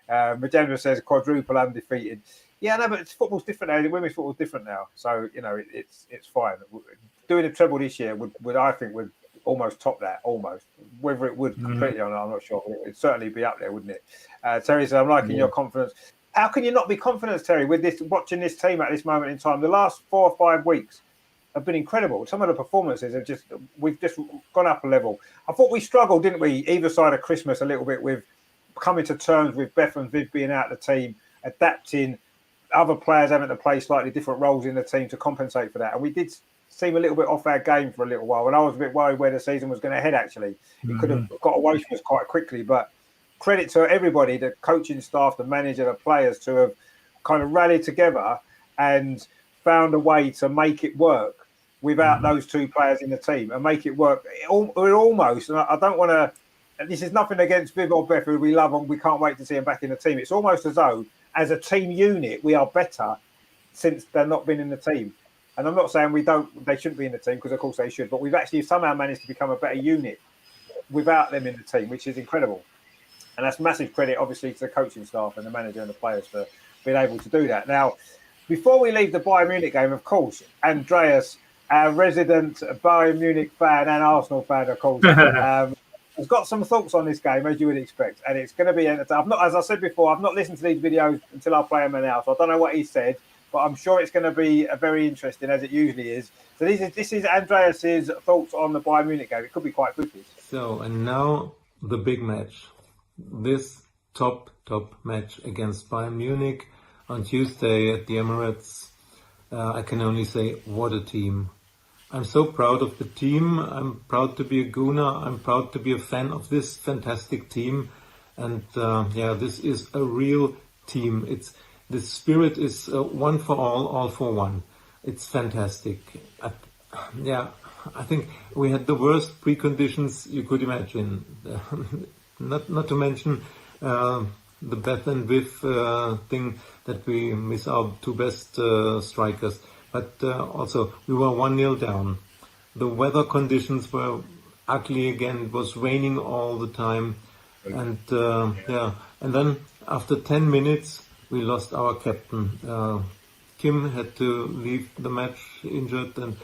Vijandra says quadruple undefeated. Yeah, no, but football's different now. Women's football's different now, so it's fine. Doing a treble this year would I think would almost top that. Almost, whether it would completely or not, I'm not sure. But it'd certainly be up there, wouldn't it? Terry says, "I'm liking your confidence." How can you not be confident, Terry, with watching this team at this moment in time? The last 4 or 5 weeks have been incredible. Some of the performances we've just gone up a level. I thought we struggled, didn't we, either side of Christmas a little bit with coming to terms with Beth and Viv being out of the team, adapting. Other players having to play slightly different roles in the team to compensate for that. And we did seem a little bit off our game for a little while. And I was a bit worried where the season was going to head, actually. It could have got away from us quite quickly. But credit to everybody, the coaching staff, the manager, the players, to have kind of rallied together and found a way to make it work without those two players in the team and make it work. We're almost, and I don't want to, this is nothing against Viv or Beth, who we love and we can't wait to see them back in the team. It's almost as though, as a team unit, we are better since they've not been in the team. And I'm not saying they shouldn't be in the team, because of course they should, but we've actually somehow managed to become a better unit without them in the team, which is incredible. And that's massive credit, obviously, to the coaching staff and the manager and the players for being able to do that. Now, before we leave the Bayern Munich game, of course, Andreas, our resident Bayern Munich fan and Arsenal fan, of course, has got some thoughts on this game, as you would expect, and it's going to be entertaining. As I said before, I've not listened to these videos until I play them now, so I don't know what he said, but I'm sure it's going to be very interesting, as it usually is. So this is Andreas's thoughts on the Bayern Munich game. It could be quite good. So, and now the big match. This top match against Bayern Munich on Tuesday at the Emirates. I can only say, what a team. I'm so proud of the team. I'm proud to be a Gooner. I'm proud to be a fan of this fantastic team. And this is a real team. The spirit is one for all for one. it's fantastic. I think we had the worst preconditions you could imagine. Not to mention the Beth and Viv thing that we miss our two best strikers. But also we were 1-0 down. The weather conditions were ugly again. It was raining all the time. And and then after 10 minutes we lost our captain. Kim had to leave the match injured, and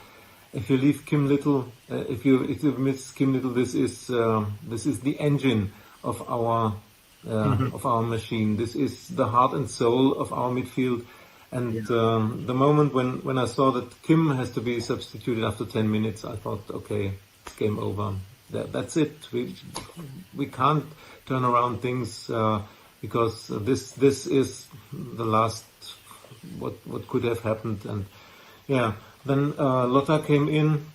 if you leave Kim Little, if you miss Kim Little, this is the engine of our machine. This is the heart and soul of our midfield. And the moment when I saw that Kim has to be substituted after 10 minutes, I thought, okay, it's game over. That's it. We can't turn around things because this is the last what could have happened. And then Lotta came in,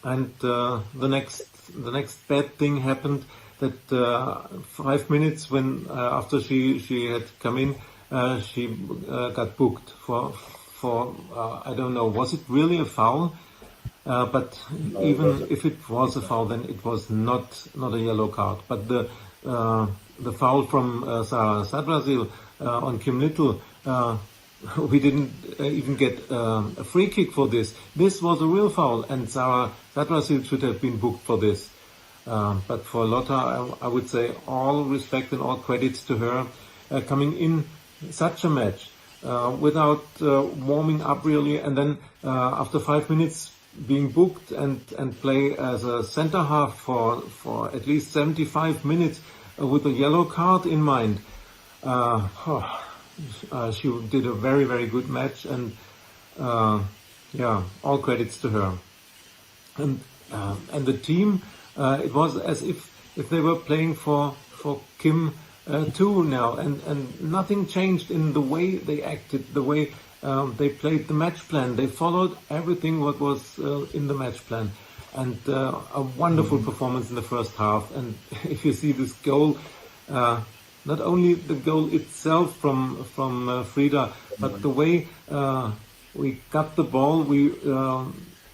and the next bad thing happened. That 5 minutes after she had come in, she got booked for I don't know, was it really a foul? But even if it was a foul, then it was not a yellow card. But the foul from Sadrasil on Kim Little, we didn't even get a free kick for this. This was a real foul, and Sadrasil should have been booked for this. But for Lotta, I would say all respect and all credits to her coming in such a match without warming up really, and then after 5 minutes being booked and play as a center half for at least 75 minutes with a yellow card in mind. She did a very, very good match, and all credits to her. And the team, it was as if they were playing for Kim too now, and nothing changed in the way they acted, the way they played the match plan. They followed everything what was in the match plan, and a wonderful performance in the first half. And if you see this goal, not only the goal itself from Frida, but the way we got the ball, we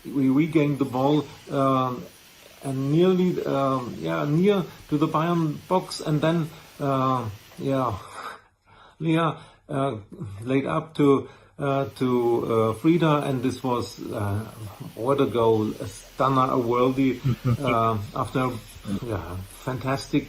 regained the ball and nearly near to the Bayern box, and then Leah laid up to Frida, and this was what a goal, a stunner, a worldie after fantastic.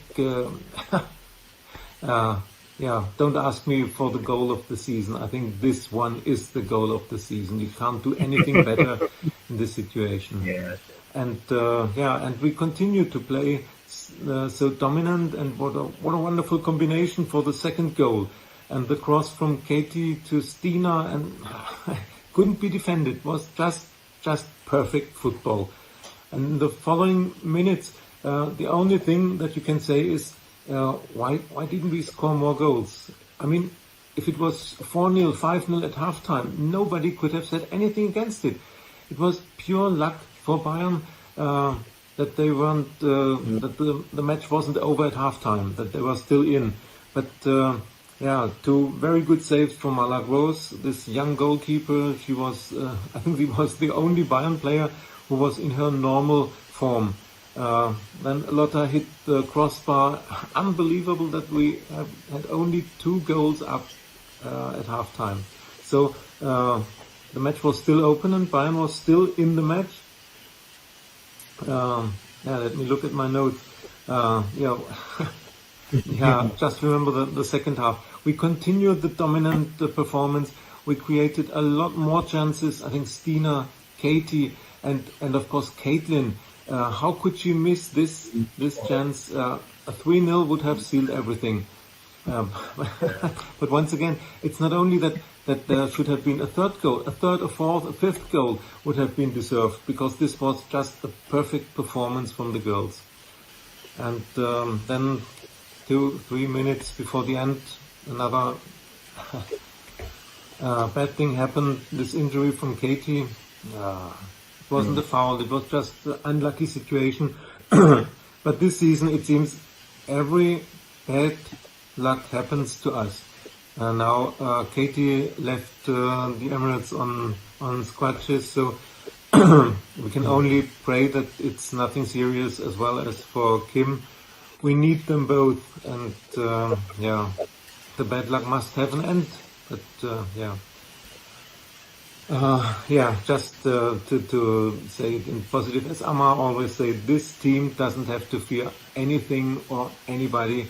Don't ask me for the goal of the season. I think this one is the goal of the season. You can't do anything better in this situation. Yeah. And and we continue to play so dominant, and what a wonderful combination for the second goal, and the cross from Katie to Stina, and couldn't be defended. It was just perfect football. And in the following minutes, the only thing that you can say is, why didn't we score more goals? I mean, if it was 4-0, 5-0 at halftime, nobody could have said anything against it. It was pure luck for Bayern that they weren't, that the match wasn't over at halftime, that they were still in. But two very good saves from Malagros, this young goalkeeper. She was, I think she was the only Bayern player who was in her normal form. Then Lotta hit the crossbar. Unbelievable that we had only 2 goals up at halftime. So the match was still open, and Bayern was still in the match. Let me look at my notes. Just remember the second half. We continued the dominant performance. We created a lot more chances. I think Stina, Katie, and of course Caitlin. How could she miss this chance? A 3-0 would have sealed everything. But once again, it's not only that there should have been a third goal, a third, a fourth, a fifth goal would have been deserved, because this was just a perfect performance from the girls. And then 2-3 minutes before the end, another bad thing happened. This injury from Katie. It wasn't a foul, it was just an unlucky situation. But this season, it seems every bad luck happens to us. Now Katie left the Emirates on scratches, so we can only pray that it's nothing serious, as well as for Kim. We need them both, and the bad luck must have an end. But just to say it in positive, as Amma always say, this team doesn't have to fear anything or anybody.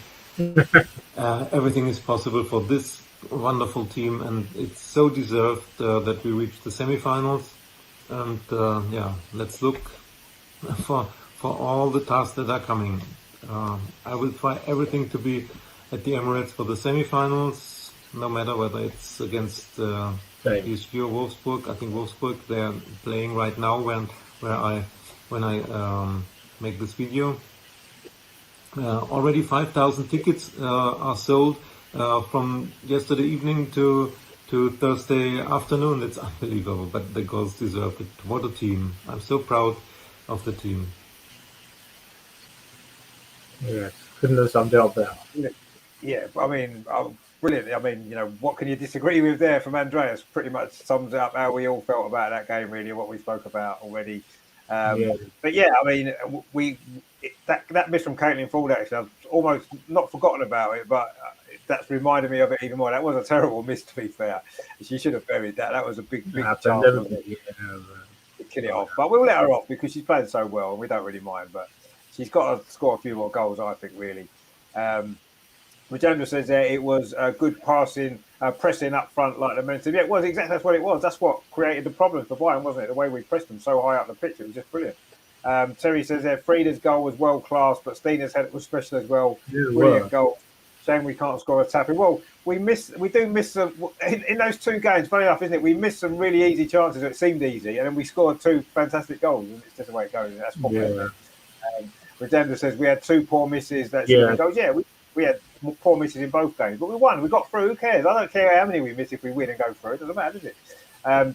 Everything is possible for this wonderful team, and it's so deserved that we reached the semifinals. And let's look for all the tasks that are coming. I will try everything to be at the Emirates for the semifinals, no matter whether it's against PSG or Wolfsburg. I think Wolfsburg, they're playing right now when I make this video. Already 5,000 tickets are sold from yesterday evening to Thursday afternoon. It's unbelievable, but the girls deserve it. What a team. I'm so proud of the team. Yes, couldn't have summed it up better. Yeah, I mean, brilliant. I mean, what can you disagree with there from Andreas? Pretty much sums up how we all felt about that game, really, what we spoke about already. But yeah, I mean, that miss from Caitlin Ford, actually, I've almost not forgotten about it, but that's reminded me of it even more. That was a terrible miss, to be fair. She should have buried that. That was a big chance to kill it off. But we'll let her off because she's playing so well, and we don't really mind. But she's got to score a few more goals, I think, really. Rajendra says there it was a good passing, pressing up front like the momentum. Yeah, it was exactly, that's what it was. That's what created the problem for Bayern, wasn't it? The way we pressed them so high up the pitch, it was just brilliant. Terry says there Frida's goal was world class, but Stina's head was special as well. Brilliant goal. Shame we can't score a tapping. Well, we do miss some in those two games. Funny enough, isn't it? We missed some really easy chances. It seemed easy, and then we scored two fantastic goals. And it's just the way it goes. That's popular. Rajendra says we had two poor misses. That should have been goals. Yeah, we had poor misses in both games, but we won. We got through. Who cares? I don't care how many we miss if we win and go through. It doesn't matter, does it?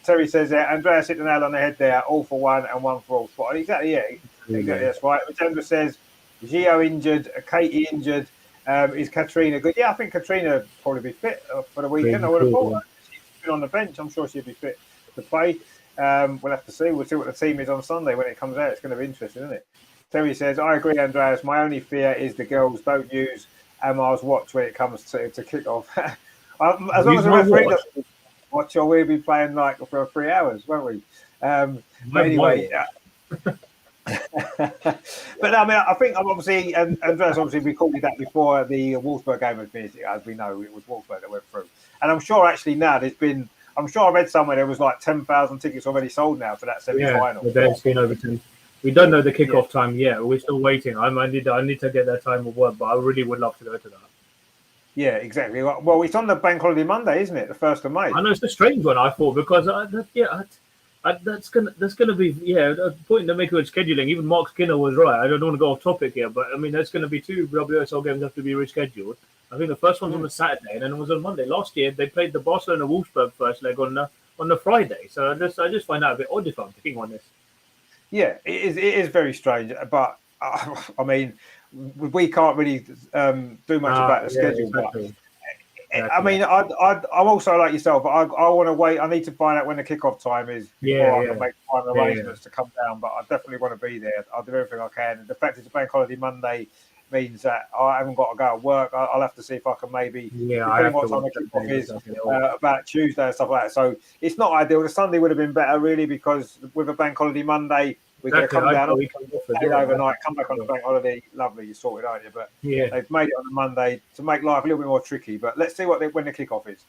Terry says Andreas hit the nail on the head there. All for one and one for all. Spot. Exactly. Yeah. Exactly. That's right. Rajendra says Gio injured, Katie injured. Is Katrina good? Yeah, I think Katrina probably be fit for the weekend. I would have thought she's been on the bench. I'm sure she'll be fit to play. We'll have to see. We'll see what the team is on Sunday when it comes out. It's going to be interesting, isn't it? Terry says, I agree, Andreas. My only fear is the girls don't use Amar's watch when it comes to kick off. As long as the referee doesn't watch, or we'll be playing like for 3 hours, won't we? But anyway. But I mean, I think obviously, and Andreas, obviously, we called you that before the Wolfsburg game was finished. As we know, it was Wolfsburg that went through. And I'm sure actually now I'm sure I read somewhere there was like 10,000 tickets already sold now for that semi-final. Yeah, there's been over 10. We don't know the kickoff time yet. We're still waiting. I need to get that time of work, but I really would love to go to that. Yeah, exactly. Well, it's on the Bank Holiday Monday, isn't it? The 1st of May. I know it's a strange one. I thought because that's gonna be a point to make with scheduling. Even Mark Skinner was right. I don't want to go off topic here, but I mean there's going to be 2 WSL games have to be rescheduled. I think the first one was on a Saturday, and then it was on Monday. Last year they played the Barcelona Wolfsburg first leg on the Friday. So I just find that a bit odd if I'm thinking on this. Yeah, it is very strange, but I mean, we can't really do much about the schedule. Exactly. But, I mean, I'm also like yourself. I want to wait. I need to find out when the kickoff time is before I can make final arrangements to come down. But I definitely want to be there. I'll do everything I can. The fact it's a bank holiday Monday means that I haven't got to go to work. I'll have to see if I can maybe, depending what time the kickoff is, about Tuesday and stuff like that. So it's not ideal. The Sunday would have been better, really, because with a bank holiday Monday, we're going to come down overnight, come back on the bank holiday. Lovely, you sorted, aren't you? But they've made it on a Monday to make life a little bit more tricky. But let's see when the kickoff is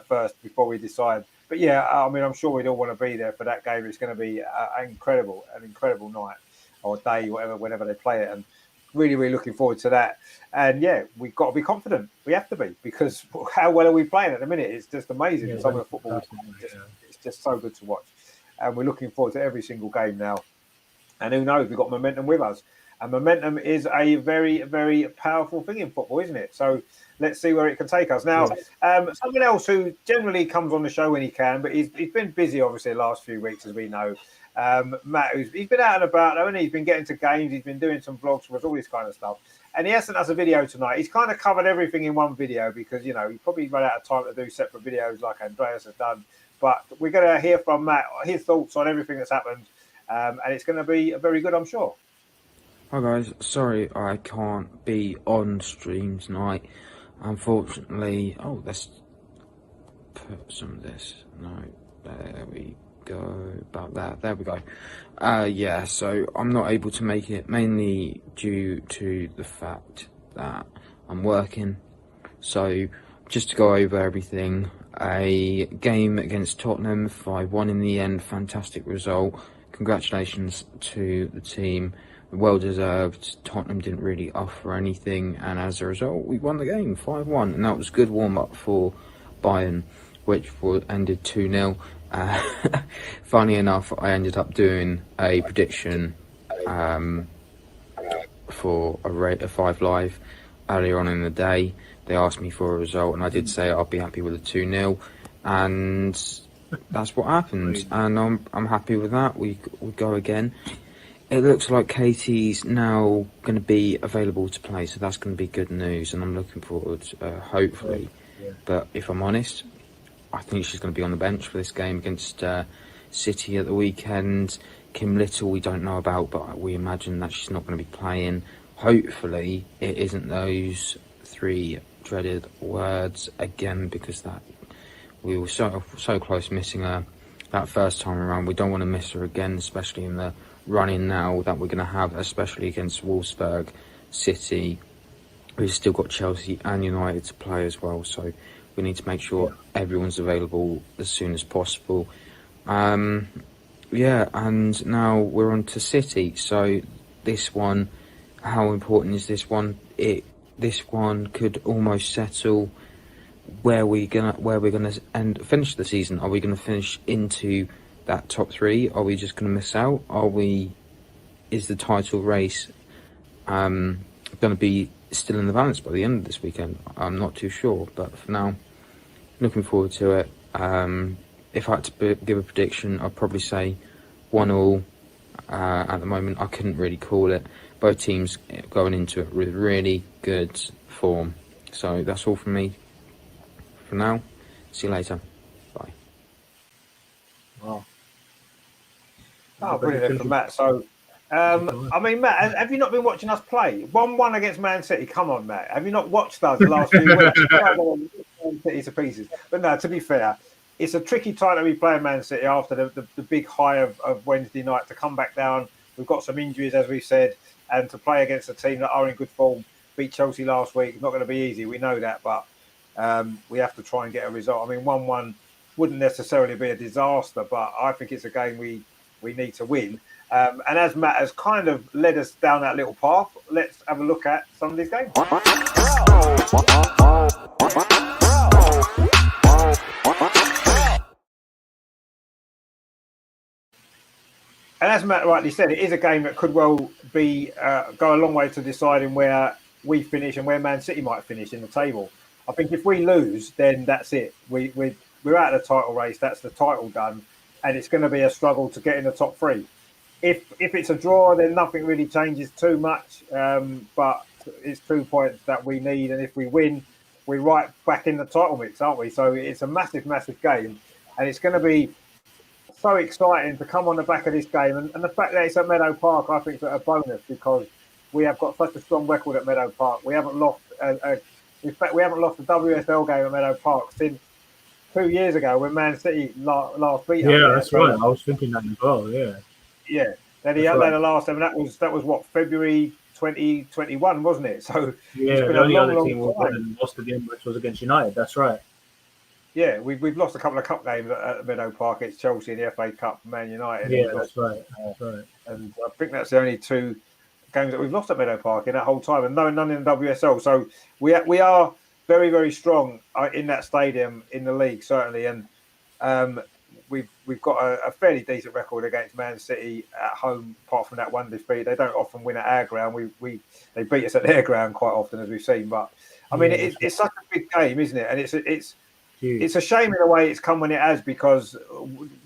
first before we decide. But yeah, I mean, I'm sure we'd all want to be there for that game. It's going to be an incredible night or day, whenever they play it, and really, really looking forward to that. And yeah, we've got to be confident. We have to be, because how well are we playing at the minute? It's just amazing. Some of the football, it's just so good to watch. And we're looking forward to every single game now. And who knows, we've got momentum with us. And momentum is a very, very powerful thing in football, isn't it? So let's see where it can take us. Now, someone else who generally comes on the show when he can, but he's been busy, obviously, the last few weeks, as we know, Matt, he's been out and about, though, and he's been getting to games. He's been doing some vlogs for us, all this kind of stuff. And he has sent us a video tonight. He's kind of covered everything in one video because, you know, he probably run out of time to do separate videos like Andreas has done. But we're going to hear from Matt, his thoughts on everything that's happened. And it's going to be very good, I'm sure. Hi guys, sorry I can't be on stream tonight. Unfortunately, let's put some of this. No, there we go. About that. There we go. Yeah, so I'm not able to make it mainly due to the fact that I'm working. So just to go over everything, a game against Tottenham, 5-1 in the end, fantastic result. Congratulations to the team. Well deserved. Tottenham didn't really offer anything, and as a result, we won the game 5-1, and that was good warm up for Bayern, which ended 2-0. Funny enough, I ended up doing a prediction for a 5 Live earlier on in the day. They asked me for a result, and I did say I'll be happy with a 2-0, and that's what happened. And I'm happy with that. We go again. It looks like Katie's now going to be available to play, so that's going to be good news, and I'm looking forward, hopefully. Yeah. But if I'm honest, I think she's going to be on the bench for this game against City at the weekend. Kim Little we don't know about, but we imagine that she's not going to be playing. Hopefully it isn't those 3 dreaded words again, because that we were so close missing her that first time around. We don't want to miss her again, especially in the running now that we're going to have, especially against Wolfsburg, City. We've still got Chelsea and United to play as well, so we need to make sure everyone's available as soon as possible. Yeah, and now we're on to City. So this one, how important is this one? This one could almost settle where we're gonna finish the season. Are we gonna finish into that top 3? Are we just going to miss out? Is the title race going to be still in the balance by the end of this weekend? I'm not too sure, but for now, looking forward to it. If I had to give a prediction, I'd probably say 1-1. At the moment, I couldn't really call it. Both teams going into it with really good form. So that's all from me for now. See you later. Bye. Wow. Oh, brilliant from Matt. So, I mean, Matt, have you not been watching us play? 1-1 against Man City. Come on, Matt. Have you not watched us the last few weeks? Man City to pieces. But no, to be fair, it's a tricky time to be playing Man City after the big high of Wednesday night, to come back down. We've got some injuries, as we said, and to play against a team that are in good form. Beat Chelsea last week. It's not going to be easy. We know that, but we have to try and get a result. I mean, 1-1 wouldn't necessarily be a disaster, but I think it's a game we need to win. And as Matt has kind of led us down that little path, let's have a look at some of these games. And as Matt rightly said, it is a game that could well be go a long way to deciding where we finish and where Man City might finish in the table. I think if we lose, then that's it. We're out of the title race. That's the title done. And it's going to be a struggle to get in the top 3. If it's a draw, then nothing really changes too much. But it's 2 points that we need, and if we win, we're right back in the title mix, aren't we? So it's a massive, massive game, and it's going to be so exciting to come on the back of this game. And the fact that it's at Meadow Park, I think, is a bonus, because we have got such a strong record at Meadow Park. We haven't lost. In fact, we haven't lost a WSL game at Meadow Park since 2 years ago when Man City last beat us. Yeah, that's right. I was thinking that as well. Yeah. Yeah. Then the last time, that was what, February 2021, wasn't it? So yeah, the only other team we lost the game which was against United. That's right. Yeah, we've lost a couple of cup games at Meadow Park. It's Chelsea in the FA Cup, Man United. Yeah, that's right. That's right. And I think that's the only 2 games that we've lost at Meadow Park in that whole time, and none in the WSL. So we are very, very strong in that stadium in the league, certainly. And we've got a fairly decent record against Man City at home, apart from that one defeat. They don't often win at our ground. They beat us at their ground quite often, as we've seen. But I mean, it's such a big game, isn't it? And it's a shame in a way it's come when it has, because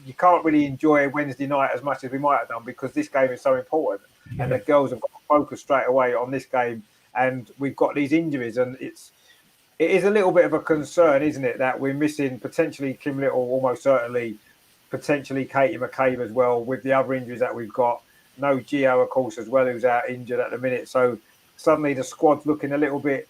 you can't really enjoy Wednesday night as much as we might have done, because this game is so important, and the girls have got to focus straight away on this game, and we've got these injuries, and it is a little bit of a concern, isn't it, that we're missing potentially Kim Little, almost certainly, potentially Katie McCabe as well, with the other injuries that we've got. No Gio, of course, as well, who's out injured at the minute. So suddenly the squad's looking a little bit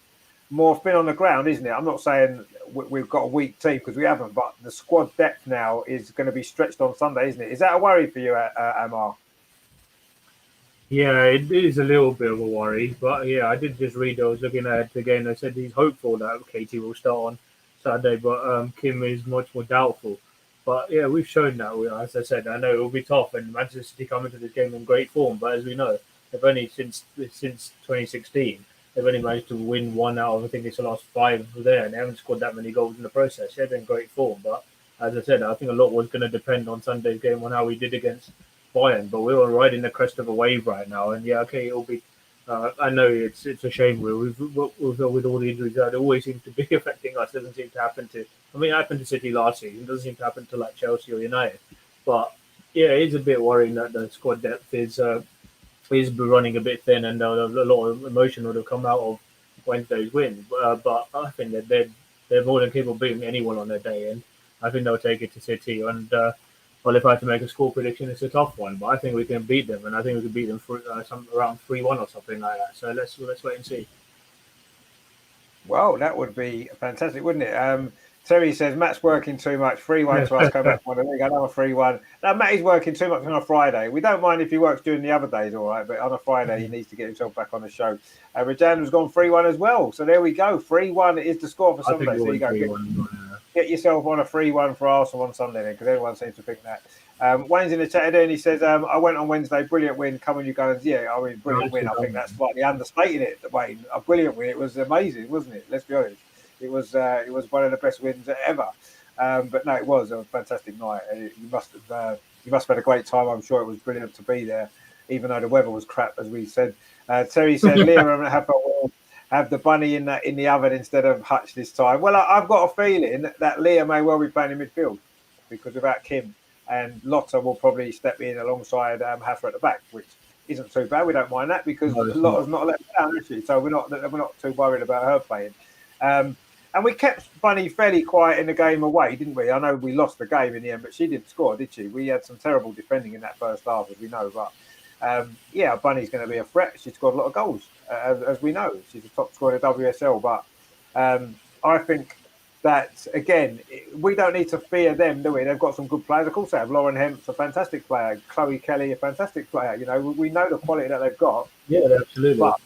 more thin on the ground, isn't it? I'm not saying we've got a weak team, because we haven't, but the squad depth now is going to be stretched on Sunday, isn't it? Is that a worry for you, Amar? Yeah, it is a little bit of a worry, but yeah, I did just read. I was looking at the game. They said he's hopeful that Katie will start on Saturday, but Kim is much more doubtful. But yeah, we've shown that. As I said, I know it will be tough, and Manchester City come into this game in great form. But as we know, they've only since 2016 they've only managed to win 1 out of, I think it's the last 5 there, and they haven't scored that many goals in the process. They're in great form, but as I said, I think a lot was going to depend on Sunday's game on how we did against Bayern, but we're riding the crest of a wave right now, and yeah, okay, it'll be. I know it's a shame. With all the injuries that always seem to be affecting us. Doesn't seem to happen to. I mean, it happened to City last season. It doesn't seem to happen to like Chelsea or United. But yeah, it's a bit worrying that the squad depth is running a bit thin, and a lot of emotion would have come out of Wednesday's win. But I think that they're more than capable of beating anyone on their day, and I think they'll take it to City. And well, if I had to make a score prediction, it's a tough one, but I think we can beat them, and I think we can beat them for around 3-1 or something like that. So let's wait and see. Well, that would be fantastic, wouldn't it? Terry says Matt's working too much. 3-1 to us. Come back on the league. Another 3-1. Now Matt is working too much on a Friday. We don't mind if he works during the other days, all right, but on a Friday he needs to get himself back on the show. Rajan's gone 3-1 as well. So there we go. 3-1 is the score for Sunday. So you go. Get yourself on a 3-1 for Arsenal on Sunday then, because everyone seems to think that. Wayne's in the chat there, and he says, I went on Wednesday, brilliant win. Come on, you guys. Yeah, I mean, brilliant win. I think that's slightly understating it, Wayne. A brilliant win. It was amazing, wasn't it? Let's be honest. It was one of the best wins ever. But no, it was a fantastic night. You must have had a great time. I'm sure it was brilliant to be there, even though the weather was crap, as we said. Terry said, Leah and Haffa will have the bunny in the oven instead of Hutch this time. Well, I've got a feeling that Leah may well be playing in midfield, because without Kim, and Lotta will probably step in alongside Haffa at the back, which isn't too bad. We don't mind that, because Lotta's not let down, is she? So we're not too worried about her playing. And we kept Bunny fairly quiet in the game away, didn't we? I know we lost the game in the end, but she didn't score, did she? We had some terrible defending in that first half, as we know. But yeah, Bunny's going to be a threat. She scored a lot of goals, as we know. She's a top scorer in the WSL. But I think that, again, we don't need to fear them, do we? They've got some good players. Of course they have. Lauren Hemp's a fantastic player. Chloe Kelly, a fantastic player. You know, we know the quality that they've got. Yeah, absolutely. But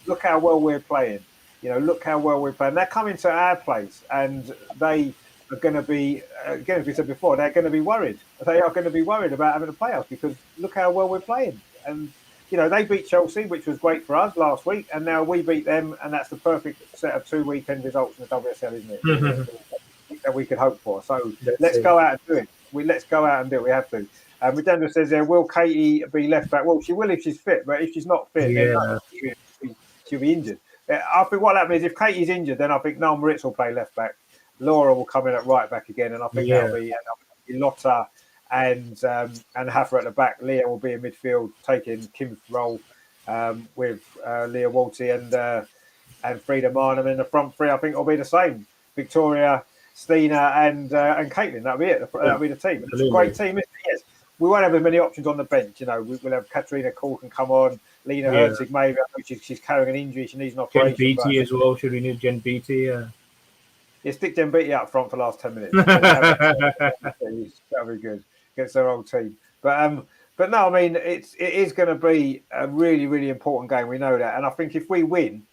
look how well we're playing. You know, look how well we're playing. They're coming to our place, and they are going to be, again, as we said before, they're going to be worried. They are going to be worried about having to play us, because look how well we're playing. And, you know, they beat Chelsea, which was great for us last week, and now we beat them, and that's the perfect set of 2 weekend results in the WSL, isn't it? Mm-hmm. That we could hope for. So let's go out and do it. Let's go out and do it. We have to. Redenda says there, will Katie be left back? Well, she will if she's fit, but if she's not fit, then she'll be injured. I think what happens is, if Katie's injured, then I think Noel Moritz will play left back. Laura will come in at right back again, and I think that'll be Lotta and Haffa at the back. Leah will be in midfield, taking Kim's role with Leah Walty and Frida Marnham in the front three. I think it'll be the same. Victoria, Stina, and Caitlin. That'll be it. That'll be the team. It's a great team, isn't it? Yes. We won't have as many options on the bench. You know, we'll have Katrina Cole can come on. Lena Herzig, maybe. I know she's carrying an injury. She needs an operation. Jen Beattie as well. Should we need Jen Beattie? Yeah, stick Jen Beattie up front for the last 10 minutes. That'll be good against their old team. But no, I mean, it is going to be a really, really important game. We know that. And I think if we win,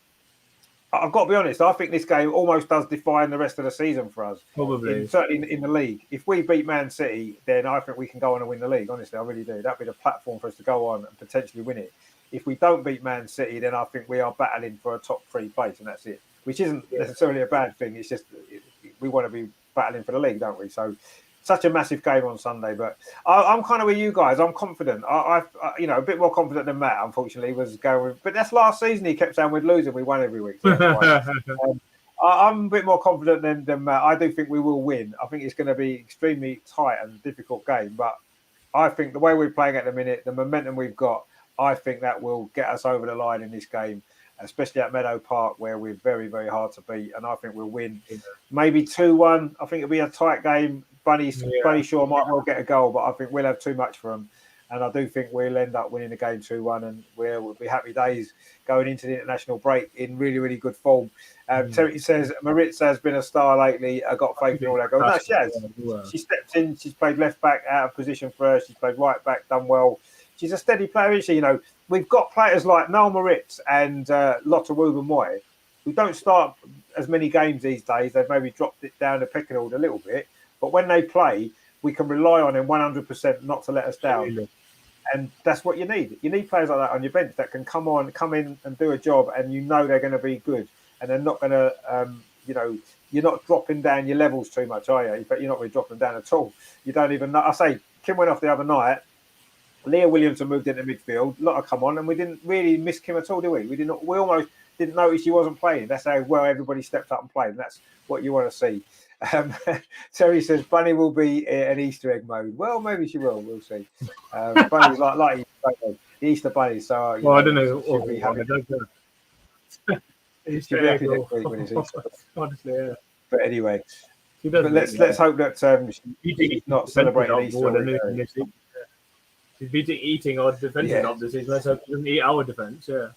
I've got to be honest, I think this game almost does define the rest of the season for us. Probably. Certainly in the league. If we beat Man City, then I think we can go on and win the league. Honestly, I really do. That'd be the platform for us to go on and potentially win it. If we don't beat Man City, then I think we are battling for a top 3 place, and that's it. Which isn't necessarily a bad thing. It's just we want to be battling for the league, don't we? So, such a massive game on Sunday. But I'm kind of with you guys. I'm confident. I a bit more confident than Matt, unfortunately, was going with. But that's last season. He kept saying we'd lose and we won every week. So I'm a bit more confident than Matt. I do think we will win. I think it's going to be extremely tight and difficult game, but I think the way we're playing at the minute, the momentum we've got, I think that will get us over the line in this game, especially at Meadow Park, where we're very, very hard to beat. And I think we'll win maybe 2-1. I think it'll be a tight game. Bunny Shaw might well get a goal, but I think we'll have too much for them. And I do think we'll end up winning the game 2-1, and we'll be happy days going into the international break in really, really good form. Terry says, Maritza has been a star lately. I got faith in all that goals. No, she has. She stepped in. She's played left back out of position for her. She's played right back, done well. She's a steady player, isn't she? You know, we've got players like Noel Moritz and Lotte Ruben-Moy who don't start as many games these days. They've maybe dropped it down the pecking order a little bit. But when they play, we can rely on them 100% not to let us down. And that's what you need. You need players like that on your bench that can come in and do a job, and you know they're going to be good. And they're not going to, you're not dropping down your levels too much, are you? In fact, you're not really dropping down at all. You don't even know. I say, Kim went off the other night. Leah Williamson moved into midfield. Lotte come on, and we didn't really miss Kim at all, did we? We almost didn't notice she wasn't playing. That's how well everybody stepped up and played, and that's what you want to see. Terry says Bunny will be an Easter egg mode. Well, maybe she will. We'll see. Bunny's like the Easter bunny. So I don't know. She'll be happy. She'll be happy next week when it's Easter. Honestly, yeah. But anyway, let's hope that she's not celebrating Easter. She's eating our defensive up this season. Let's hope she doesn't eat our defense. Yeah.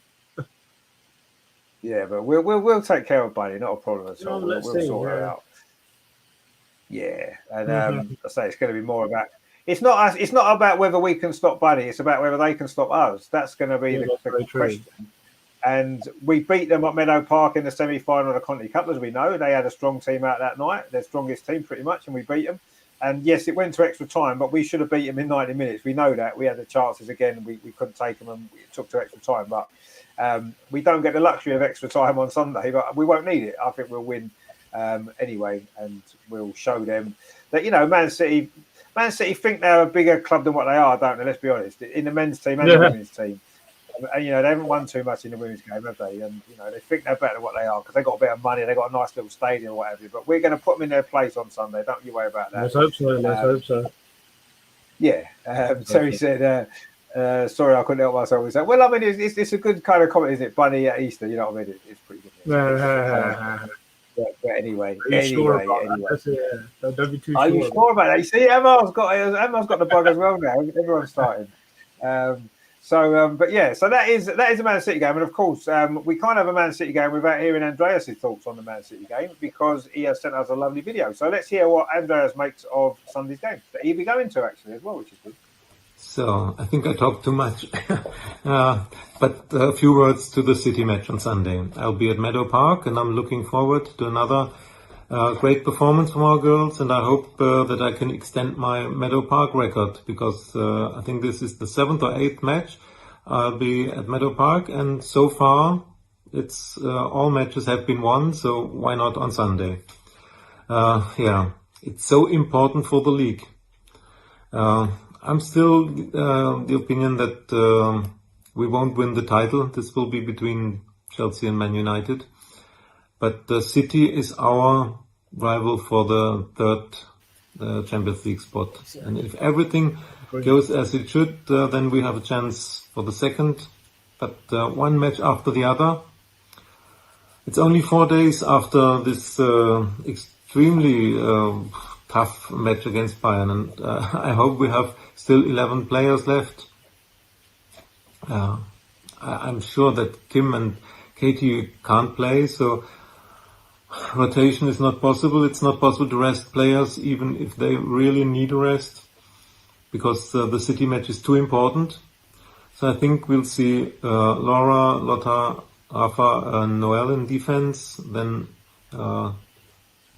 Yeah, but we'll take care of Bunny. Not a problem at all. We'll sort her out. Yeah, and I say it's going to be more about. It's not about whether we can stop Bunny. It's about whether they can stop us. That's going to be the question. And we beat them at Meadow Park in the semi-final of the Conti Cup, as we know. They had a strong team out that night, their strongest team pretty much, and we beat them. And yes, it went to extra time, but we should have beat them in 90 minutes. We know that. We had the chances again. We couldn't take them, and it took to extra time. But we don't get the luxury of extra time on Sunday, but we won't need it. I think we'll win anyway, and we'll show them that, Man City think they're a bigger club than what they are, don't they? Let's be honest. In the men's team and the women's team. And, they haven't won too much in the women's game, have they? And, they think they're better than what they are because they've got a bit of money, they've got a nice little stadium or whatever. But we're going to put them in their place on Sunday. Don't you worry about that. Let's hope so. Yeah. Terry said, sorry, I couldn't help myself with that. Well, I mean, it's a good kind of comment, isn't it? Bunny at Easter, you know what I mean? It's pretty good. But anyway. Sure don't be too Are you sure about that? You see, Emma's got the bug as well now. Everyone's starting. So that is a Man City game, and of course, we can't have a Man City game without hearing Andreas' thoughts on the Man City game because he has sent us a lovely video. So let's hear what Andreas makes of Sunday's game that he'll be going to actually as well, which is good. So I think I talked too much, but a few words to the City match on Sunday. I'll be at Meadow Park, and I'm looking forward to another great performance from our girls, and I hope that I can extend my Meadow Park record because I think this is the 7th or 8th match I'll be at Meadow Park, and so far it's all matches have been won, so why not on Sunday? It's so important for the league. I'm still the opinion that we won't win the title. This will be between Chelsea and Man United. But the City is our rival for the third Champions League spot. And if everything goes as it should, then we have a chance for the second. But one match after the other. It's only 4 days after this extremely tough match against Bayern. And I hope we have still 11 players left. I'm sure that Kim and Katie can't play, so rotation is not possible. It's not possible to rest players even if they really need a rest because the City match is too important. So I think we'll see Laura, Lotta, Rafa and Noel in defense, then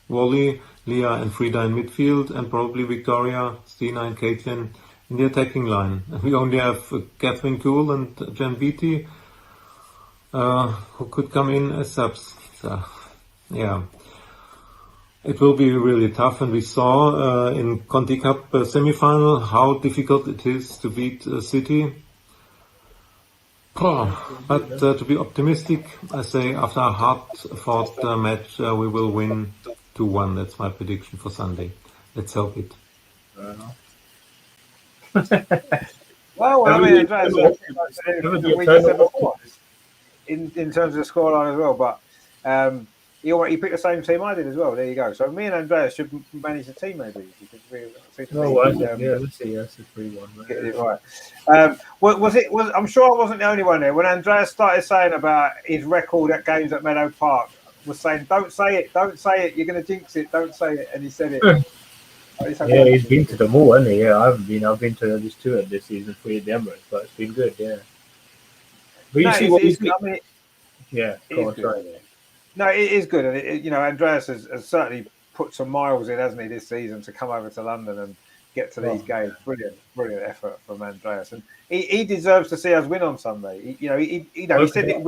Wally, Leah and Frida in midfield, and probably Victoria, Stina and Caitlin in the attacking line. And we only have Catherine Kuhl and Jen Beattie who could come in as subs. So, it will be really tough, and we saw in Conti Cup semi-final how difficult it is to beat City. But to be optimistic, I say after a hard-fought match, we will win 2-1. That's my prediction for Sunday. Let's hope it. Well, I mean, Andreas, everything we just said before in terms of the scoreline as well. But he picked the same team I did as well. There you go. So me and Andreas should manage the team maybe. Because let's see. That's a 3-1. Get it right. I'm sure I wasn't the only one there when Andreas started saying about his record at games at Meadow Park. Was saying, "Don't say it, you're going to jinx it, don't say it," and he said it. Yeah, he's been to them all, hasn't he? Yeah, I haven't been. I've been to just 2 this season, 3 at the Emirates, but it's been good. Yeah. But you see what he's good. I mean, yeah, no, it is good, and Andreas has certainly put some miles in, hasn't he, this season to come over to London and get to these games. Brilliant effort from Andreas, and he deserves to see us win on Sunday. He said that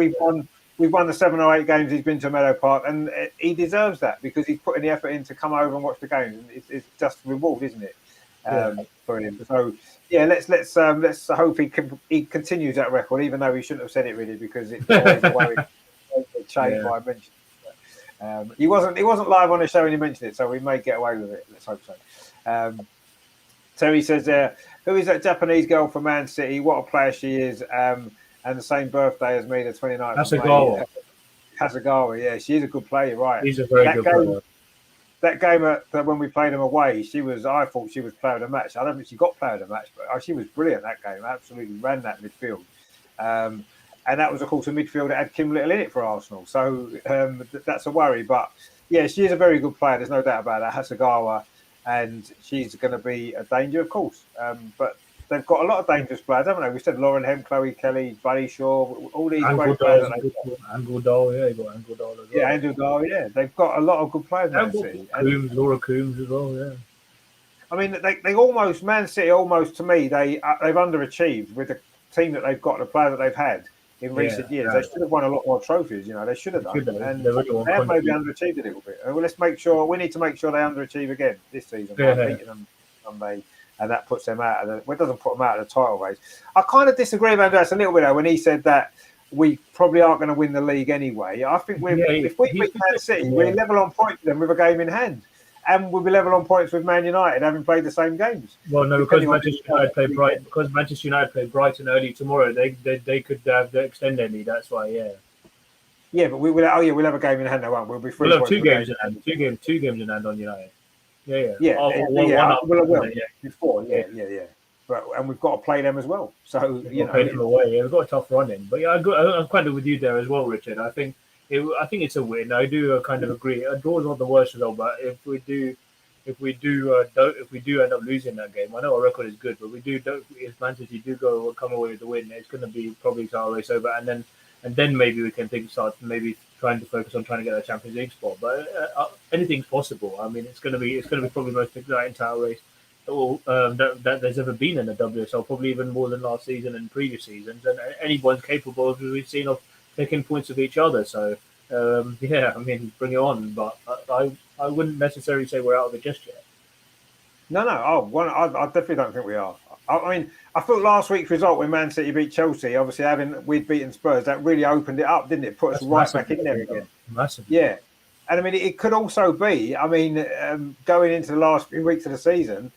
we've won the 7 or 8 games he's been to Meadow Park, and he deserves that because he's putting the effort in to come over and watch the games. And it's just reward, isn't it, for him? So yeah, let's hope he continues that record, even though he shouldn't have said it really because it's always a worry. Change why I mentioned it. He wasn't live on the show when he mentioned it, so we may get away with it. Let's hope so. Terry says who is that Japanese girl from Man City? What a player she is. And the same birthday as me, the 29th. Hasegawa, yeah, she's a good player, right? He's a very good player. That game when we played them away, I thought she was player of the match. I don't think she got player of the match, but she was brilliant that game. Absolutely ran that midfield. And that was, of course, a midfield that had Kim Little in it for Arsenal. So that's a worry. But yeah, she is a very good player. There's no doubt about that, Hasegawa. And she's going to be a danger, of course. But they've got a lot of dangerous players, haven't they? We said Lauren Hem, Chloe Kelly, Buddy Shaw, all these great players. Andrew Dahl, yeah, you got Andrew Dahl as well. Yeah, Andrew Dahl, yeah. They've got a lot of good players. Laura Coombs as well, yeah. I mean, they almost, Man City almost, to me, they've underachieved with the team that they've got, the player that they've had in recent years. They should have won a lot more trophies, they should have done. And they have maybe underachieved a little bit. Well, we need to make sure they underachieve again this season by beating them Sunday. And that puts them out it doesn't put them out of the title race. I kind of disagree with Andreas a little bit though when he said that we probably aren't going to win the league anyway. I think if we beat Man City, we're level on points with them with a game in hand. And we'll be level on points with Man United having played the same games. Well, no, because Manchester United play Brighton early tomorrow, they could extend their lead. That's why, yeah. Yeah, but we'll have a game in hand, won't we? We'll be free. We'll have 2 games in hand. Two games in hand on United. Before. And we've got to play them as well. So play them away. Yeah, we've got a tough run in. But yeah, I'm kind of with you there as well, Richard. I think it's a win. I do kind of agree. A draw is not the worst result, but if we do end up losing that game, I know our record is good, but if Man City do come away with the win, it's going to be probably our race over, and then maybe we can start trying to focus on trying to get a Champions League spot. But anything's possible. I mean, it's going to be probably the most exciting title race that there's ever been in the WSL, probably even more than last season and previous seasons. And anyone's capable, as we've seen, of taking points of each other. So I mean, bring it on. But I wouldn't necessarily say we're out of it just yet. No. I definitely don't think we are. I mean, I thought last week's result when Man City beat Chelsea, obviously we'd beaten Spurs, that really opened it up, didn't it? Put us right back in there again. Massively. Yeah. And I mean, it could also be, going into the last few weeks of the season,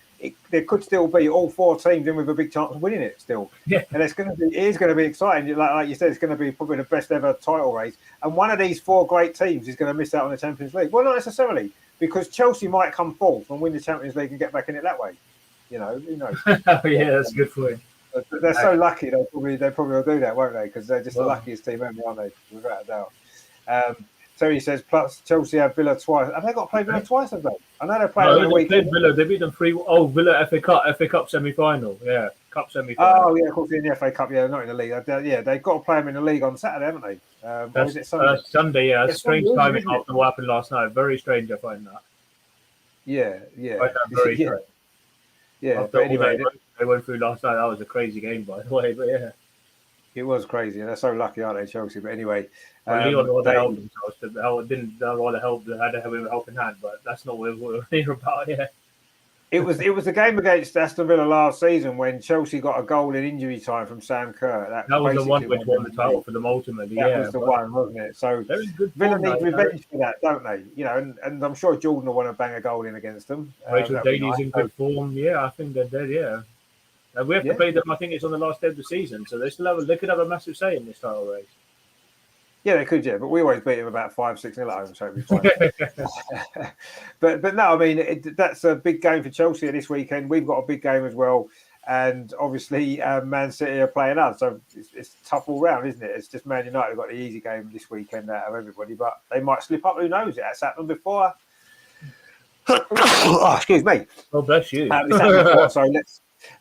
there could still be all 4 teams in with a big chance of winning it still. Yeah. And it is going to be exciting. Like you said, it's going to be probably the best ever title race. And one of these 4 great teams is going to miss out on the Champions League. Well, not necessarily, because Chelsea might come fourth and win the Champions League and get back in it that way. Who knows? Yeah, that's a good point. They're so lucky. They probably will do that, won't they? Because they're just the luckiest team ever, aren't they? Without a doubt. Terry says, plus Chelsea have Villa twice. Have they got to play Villa twice, have they? I know they're playing the weekend. Villa. They beat them 3. Oh, Villa FA Cup semi-final. Yeah, Cup semi-final. Oh, yeah, of course, in the FA Cup. Yeah, not in the league. Yeah, they've got to play them in the league on Saturday, haven't they? Or is it Sunday? Sunday, yeah. It's strange timing after what happened last night. Very strange, I find that. Yeah. Very strange. Yeah, but anyway, they went through last night. That was a crazy game, by the way. But yeah, it was crazy, and they're so lucky, aren't they, Chelsea? But anyway, Leon rather helped themselves. Didn't rather help. They had to have him helping hand, but that's not what we're here about. Yeah. It was a game against Aston Villa last season when Chelsea got a goal in injury time from Sam Kerr. That was the one basically which won the title for them ultimately. That Yeah, was the but one, wasn't it? So they're in good Villa form now. need revenge for that, don't they? You know, and I'm sure Jordan will want to bang a goal in against them. Rachel That'd be Daly's nice. in good form. Yeah, I think they're dead. Yeah, and we have to Yeah. play them. I think it's on the last day of the season, so they could have a massive say in this title race. Yeah, they could, yeah, but we always beat them about 5-6 nil at home, so it'd be fine. but no, I mean that's a big game for Chelsea this weekend. We've got a big game as well, and obviously Man City are playing us, so it's tough all round, isn't it? It's just Man United have got the easy game this weekend out of everybody, but they might slip up. Who knows? It has happened before. Oh, excuse me. Oh, bless you. It's happened before, so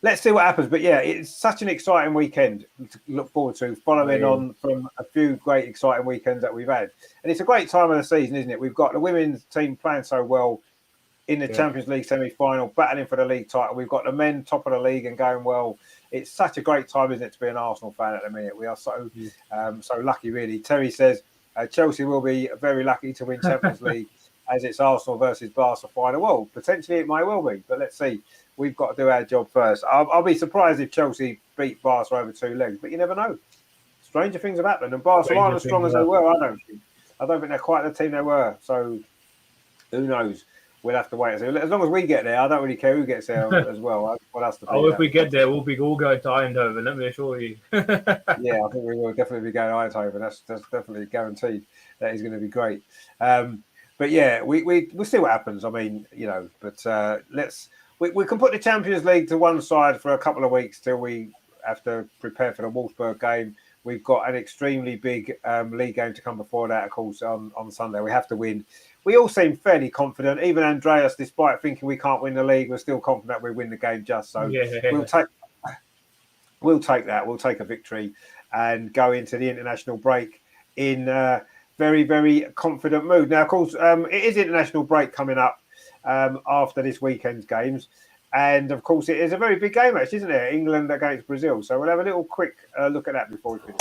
let's see what happens. But yeah, it's such an exciting weekend to look forward to, following on from a few great exciting weekends that we've had. And it's a great time of the season, isn't it? We've got the women's team playing so well in the Champions League semi-final, battling for the league title. We've got the men top of the league and going well. It's such a great time, isn't it, to be an Arsenal fan at the minute? We are so lucky, really. Terry says Chelsea will be very lucky to win Champions League as it's Arsenal versus Barca final. Well, potentially it may well be, but let's see. We've got to do our job first. I'll be surprised if Chelsea beat Barca over two legs, but you never know. Stranger things have happened, and Barca aren't as strong as they were. I don't think they're quite the team they were. So who knows? We'll have to wait and see. As long as we get there, I don't really care who gets there as well. If we get there, we'll be all going to Eindhoven. Let me assure you. Yeah, I think we will definitely be going to Eindhoven. That's definitely guaranteed. That is going to be great. But yeah, we'll see what happens. I mean, you know, but we can put the Champions League to one side for a couple of weeks till we have to prepare for the Wolfsburg game. We've got an extremely big league game to come before that, of course, on Sunday. We have to win. We all seem fairly confident. Even Andreas, despite thinking we can't win the league, we're still confident we win the game just. So we'll take that. We'll take a victory and go into the international break in very, very confident mood. Now, of course, it is international break coming up after this weekend's games. And, of course, it is a very big game, actually, isn't it? England against Brazil. So we'll have a little quick look at that before we finish.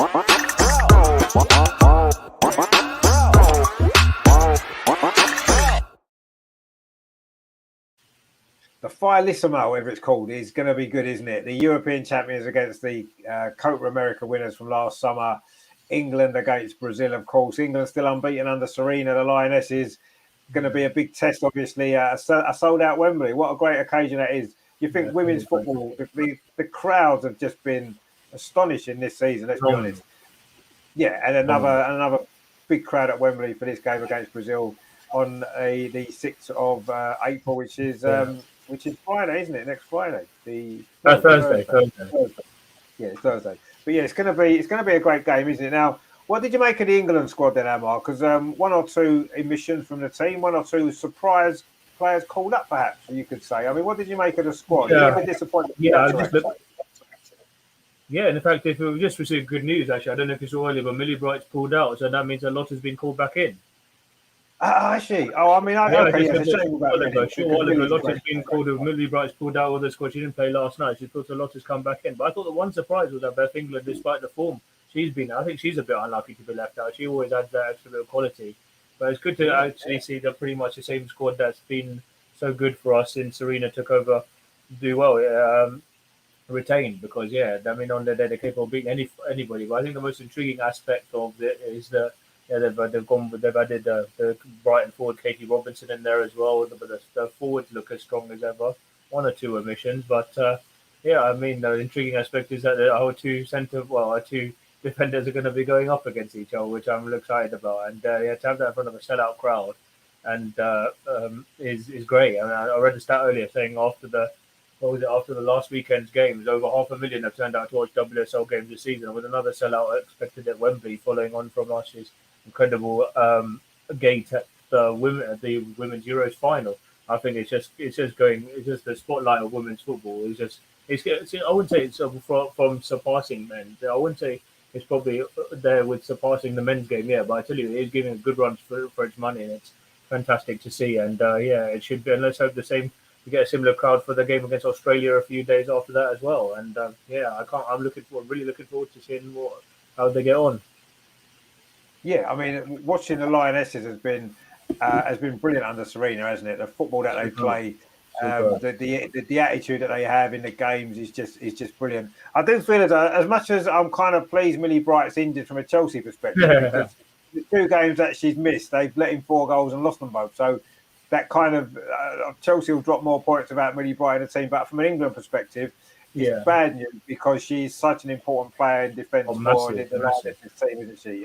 The Finalissimo, whatever it's called, is going to be good, isn't it? The European champions against the Copa America winners from last summer. England against Brazil, of course. England still unbeaten under Serena, the Lionesses. Going to be a big test, obviously. A sold-out Wembley. What a great occasion that is. You think women's football, the crowds have just been astonishing this season, let's be honest. Yeah, and another big crowd at Wembley for this game against Brazil on the 6th of April, which is Friday, isn't it? Next Friday. Thursday. Yeah, it's Thursday. But yeah, it's going to be a great game, isn't it? Now, what did you make of the England squad then, Amar? Because one or two omissions from the team, one or two surprise players called up, perhaps you could say. I mean, what did you make of the squad? Yeah, a bit disappointed. Yeah, in fact, if we just received good news, actually, I don't know if you saw earlier, but Millie Bright's pulled out, so that means a lot has been called back in. I see. Oh, I mean, a shame about a lot has been called. Millie Bright's pulled out of the squad. She didn't play last night. She thought a lot has come back in. But I thought the one surprise was that Beth England, despite the form she's been, I think she's a bit unlucky to be left out. She always adds that extra bit of quality. But it's good to actually see that pretty much the same squad that's been so good for us since Serena took over do well. Retained, because I mean, on they're capable of beating anybody. But I think the most intriguing aspect of it is that they've added the Brighton forward Katie Robinson in there as well. But the forwards look as strong as ever. One or two omissions, but I mean, the intriguing aspect is that our two defenders are going to be going up against each other, which I'm really excited about. And to have that in front of a sellout crowd and is great. I mean, I read a stat earlier saying after the last weekend's games, over 500,000 have turned out to watch WSL games this season, with another sellout expected at Wembley, following on from last year's incredible gate at the women's Euros final. I think it's just the spotlight of women's football. I wouldn't say it's from surpassing men. I wouldn't say it's probably there with surpassing the men's game, but I tell you, it is giving a good run for its money, and it's fantastic to see. And it should be. And let's hope the same. We get a similar crowd for the game against Australia a few days after that as well. And I'm really looking forward to seeing how they get on. Yeah, I mean, watching the Lionesses has been brilliant under Serena, hasn't it? The football that they play, Super. The attitude that they have in the games is just brilliant. I do feel as much as I'm kind of pleased Millie Bright's injured from a Chelsea perspective because the 2 games that she's missed, they've let in 4 goals and lost them both. So that kind of Chelsea will drop more points without Millie Bright in the team. But from an England perspective, it's bad news because she's such an important player in defence forward in the this team, isn't she?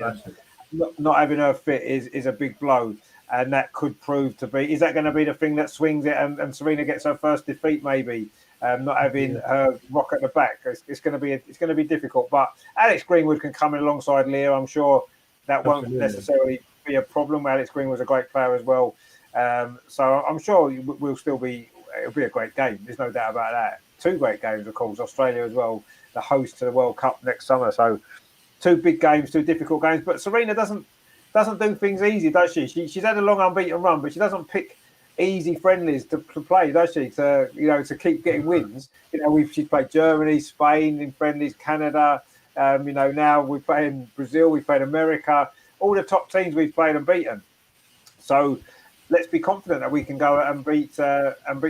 Not having her fit is a big blow. And that could prove to be. Is that going to be the thing that swings it? And Serena gets her first defeat, maybe not having her rock at the back. It's going to be difficult. But Alex Greenwood can come in alongside Leah. I'm sure that won't necessarily be a problem. Alex Greenwood's a great player as well. So I'm sure we'll still be. It'll be a great game. There's no doubt about that. 2 great games, of course. Australia as well, the host to the World Cup next summer. So 2 big games, 2 difficult games. But Serena doesn't do things easy, does she? She's had a long unbeaten run, but she doesn't pick easy friendlies to play, does she? To keep getting wins. She's played Germany, Spain in friendlies, Canada. Now we're playing Brazil, we've played America. All the top teams we've played and beaten. So let's be confident that we can go and beat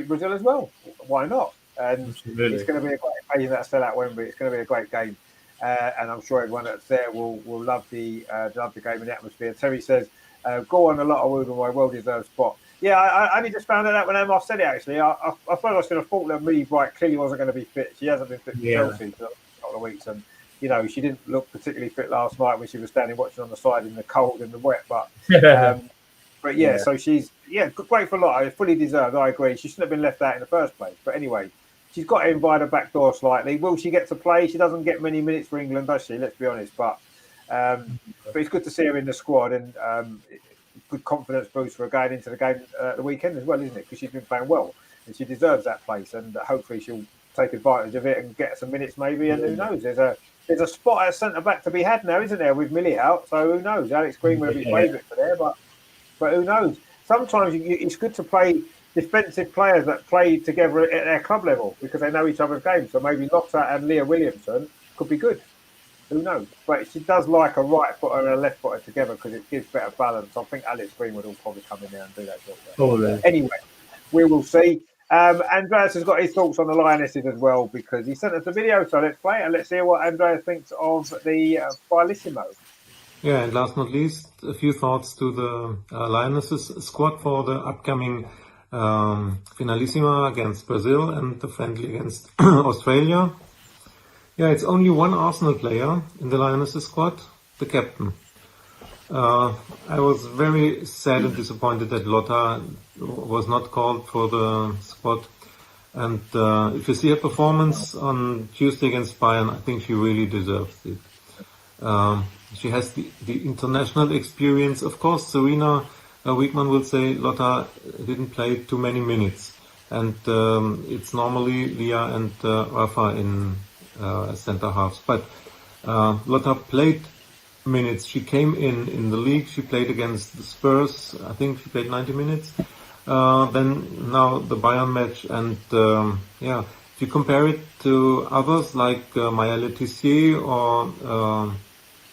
Brazil as well. Why not? And it's going to be a great occasion that's still at Wembley. It's going to be a great game. And I'm sure everyone that's there will love the game and the atmosphere. Terry says, "Go on, a lot of Wimbledon, well-deserved spot." Yeah, I only just found out when Emma said it. Actually, I thought I was going to thought that Millie Bright clearly wasn't going to be fit. She hasn't been fit for Chelsea for a couple of weeks, and she didn't look particularly fit last night when she was standing watching on the side in the cold and the wet. But so she's great for a lot. Fully deserved. I agree. She shouldn't have been left out in the first place. But anyway. She's got in by the back door slightly. Will she get to play? She doesn't get many minutes for England, does she? Let's be honest. But it's good to see her in the squad and good confidence boost for her going into the game the weekend as well, isn't it? Because she's been playing well and she deserves that place. And hopefully she'll take advantage of it and get some minutes maybe. And who knows? There's a spot at centre back to be had now, isn't there, with Millie out? So who knows? Alex Greenwood will be favourite for there, but who knows? Sometimes it's good to play defensive players that play together at their club level because they know each other's games. So maybe Lotta and Leah Williamson could be good. Who knows? But she does like a right footer and a left footer together because it gives better balance. I think Alex Greenwood will probably come in there and do that job. Probably. Anyway, we will see. Andreas has got his thoughts on the Lionesses as well because he sent us a video. So let's play it and let's hear what Andreas thinks of the Finalissimo. Yeah, and last but not least, a few thoughts to the Lionesses squad for the upcoming Finalissima against Brazil and the friendly against Australia. Yeah, it's only one Arsenal player in the Lionesses squad, the captain. I was very sad and disappointed that Lotta was not called for the squad. And if you see her performance on Tuesday against Bayern, I think she really deserves it. She has the international experience. Of course, Serena Wiegmann will say Lotta didn't play too many minutes. And it's normally Leah and Rafa in centre halves. But Lotta played minutes. She came in the league. She played against the Spurs. I think she played 90 minutes. Then now the Bayern match. And if you compare it to others like Maya Letizier or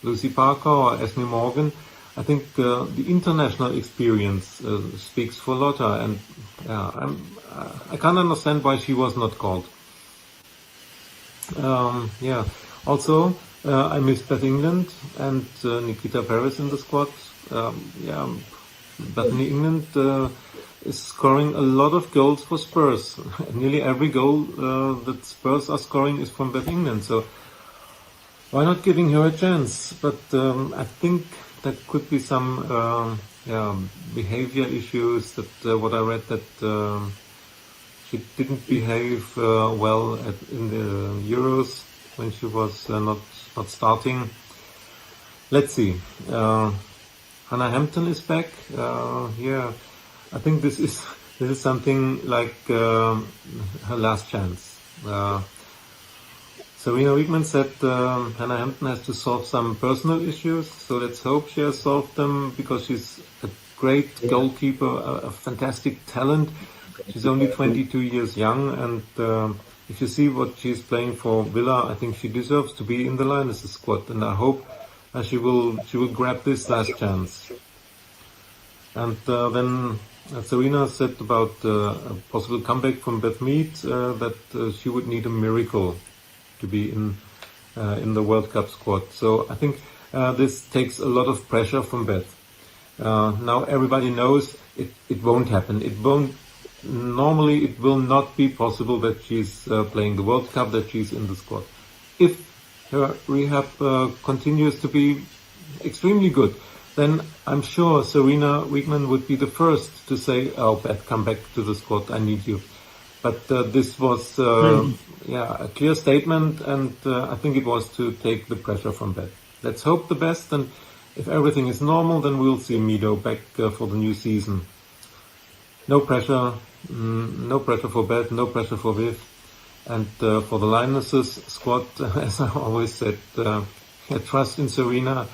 Lucy Parker or Esme Morgan, I think the international experience speaks for Lotta, and I can't understand why she was not called. Also, I miss Beth England and Nikita Paris in the squad. Bethany England is scoring a lot of goals for Spurs. Nearly every goal that Spurs are scoring is from Beth England. So why not giving her a chance? But I think there could be some behavior issues. That what I read that she didn't behave well in the Euros when she was not starting. Let's see. Hannah Hampton is back. I think this is something like her last chance. Serena Wiegmann said Hannah Hampton has to solve some personal issues, so let's hope she has solved them, because she's a great goalkeeper, a fantastic talent. She's only 22 years young, and if you see what she's playing for Villa, I think she deserves to be in the Lionesses squad, and I hope she will grab this last chance. And then Serena said about a possible comeback from Beth Mead that she would need a miracle to be in the World Cup squad. So I think this takes a lot of pressure from Beth. Now everybody knows it won't happen. Normally it will not be possible that she's playing the World Cup, that she's in the squad. If her rehab continues to be extremely good, then I'm sure Serena Wiegmann would be the first to say, "Oh, Beth, come back to the squad. I need you." But this was a clear statement, and I think it was to take the pressure from Beth. Let's hope the best, and if everything is normal, then we'll see Meadow back for the new season. No pressure for Beth, no pressure for Viv, and for the Lionesses squad, as I always said, trust in Serena.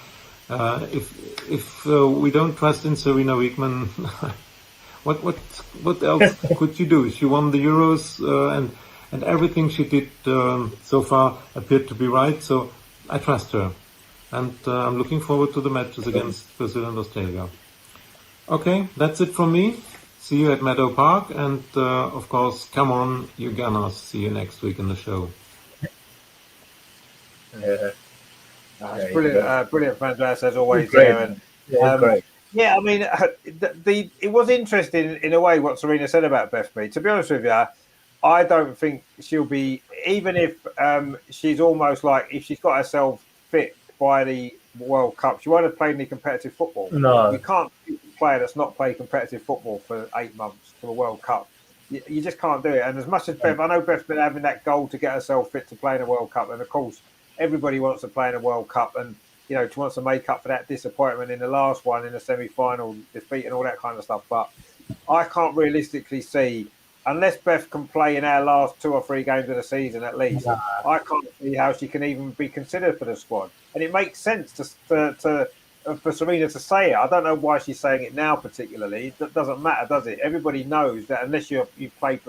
If we don't trust in Serena Wiegmann, what else could she do? She won the Euros, and everything she did so far appeared to be right. So I trust her, and I'm looking forward to the matches against Brazil and Australia. Okay, that's it from me. See you at Meadow Park, and of course, come on, you Gunners. See you next week in the show. Yeah. It's brilliant, brilliant, Andreas, as always. Great. There. And, Great. yeah, I mean, it was interesting in a way what Serena said about Beth Mead. To be honest with you, I don't think she'll be, even if she's almost like, if she's got herself fit by the World Cup, she won't have played any competitive football. No. You can't player that's not played competitive football for 8 months to a World Cup. You just can't do it. And as much as Beth, I know Beth's been having that goal to get herself fit to play in a World Cup, and of course everybody wants to play in a World Cup, and she wants to make up for that disappointment in the last one in the semi-final defeat and all that kind of stuff. But I can't realistically see, unless Beth can play in our last 2 or 3 games of the season at least, I can't see how she can even be considered for the squad. And it makes sense for Serena to say it. I don't know why she's saying it now particularly. That doesn't matter, does it? Everybody knows that unless you play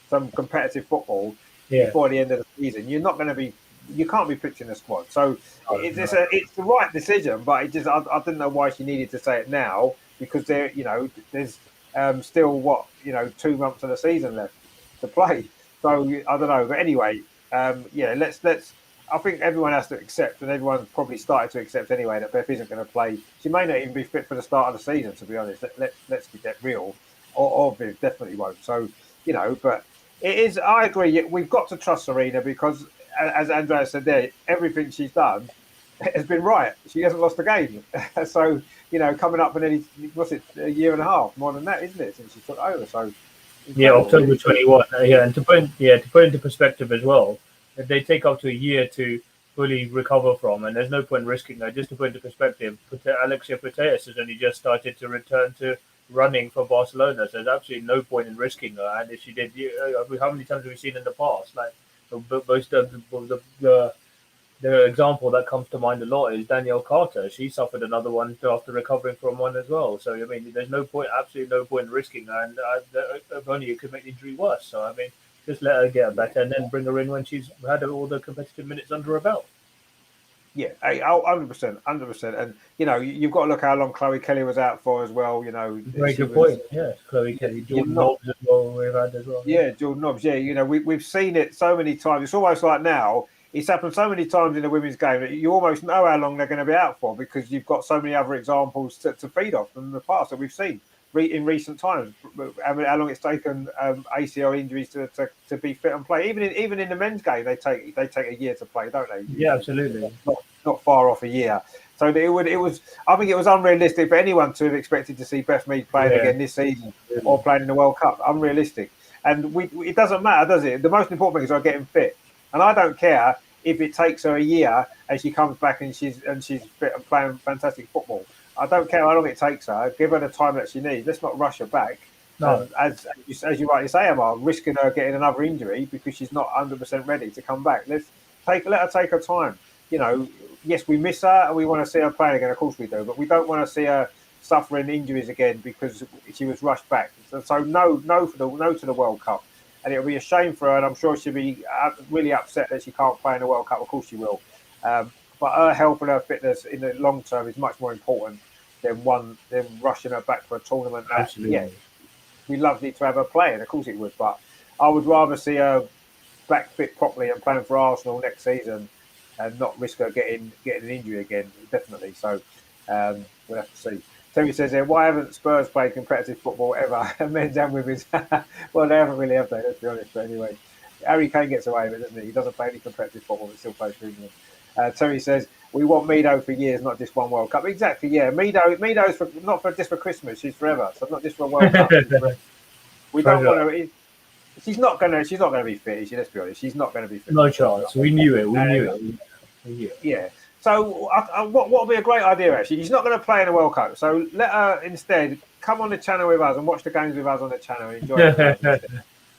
some competitive football before the end of the season, you're not going to be. You can't be pitching the squad. So it's the right decision, but I didn't know why she needed to say it now, because there's still 2 months of the season left to play. So I don't know, but anyway, let's. I think everyone has to accept, and everyone's probably started to accept anyway, that Beth isn't going to play. She may not even be fit for the start of the season, to be honest. Let's be that real, or Viv definitely won't. So but it is. I agree. We've got to trust Serena because, as Andreas said there, everything she's done has been right. She hasn't lost a game. So coming up for nearly a year and a half, more than that, isn't it, since she took over? So October 21. And to put into perspective as well, if they take up to a year to fully recover from, and there's no point risking her. Just to put into perspective, Alexia Putellas has only just started to return to running for Barcelona, so there's absolutely no point in risking her. And if she did, how many times have we seen in the past? Like most of the example that comes to mind a lot is Danielle Carter. She suffered another one after recovering from one as well. So I mean, there's absolutely no point in risking her, and if only it could make the injury worse. So I mean, just let her get better and then bring her in when she's had all the competitive minutes under her belt. Yeah, 100%, 100%. And, you've got to look how long Chloe Kelly was out for as well. Very good point. Yeah, Chloe Kelly. Jordan Nobbs as well, we've had as well. Yeah, Jordan Nobbs. Yeah, we've seen it so many times. It's almost like now, it's happened so many times in the women's game that you almost know how long they're going to be out for, because you've got so many other examples to feed off from the past that we've seen in recent times. How long it's taken ACL injuries to be fit and play. Even in the men's game, they take a year to play, don't they? Yeah, absolutely. Not far off a year. So it was. I think it was unrealistic for anyone to have expected to see Beth Mead playing again this season or playing in the World Cup. Unrealistic. And it doesn't matter, does it? The most important thing is getting fit. And I don't care if it takes her a year and she comes back and she's fit and playing fantastic football. I don't care how long it takes her. Give her the time that she needs. Let's not rush her back. No. As you rightly say, Emma, risking her getting another injury because she's not 100% ready to come back. Let her take her time. Yes, we miss her and we want to see her playing again. Of course we do, but we don't want to see her suffering injuries again because she was rushed back. So no to the World Cup. And it'll be a shame for her, and I'm sure she'll be really upset that she can't play in the World Cup. Of course she will. But her health and her fitness in the long term is much more important than rushing her back for a tournament. Absolutely. be lovely to have her playing. Of course it would, but I would rather see her back fit properly and playing for Arsenal next season, and not risk her getting an injury again. Definitely. So we'll have to see. Terry says here, why haven't Spurs played competitive football ever, men's and women's? Well, they haven't really, have they? Let's be honest. But anyway, Harry Kane gets away with it, doesn't he? He doesn't play any competitive football, but still plays for England. Terry says, we want Meadow for years, not just one World Cup. Exactly, yeah. Meadow's for, not for just for Christmas, she's forever. So not just for a World Cup. We don't want her. She's not gonna be fit, is she? Let's be honest. She's not gonna be fit. No chance. We knew it. We knew it. Yeah. So what would be a great idea, actually? She's not going to play in the World Cup. So let her instead come on the channel with us and watch the games with us on the channel and enjoy it.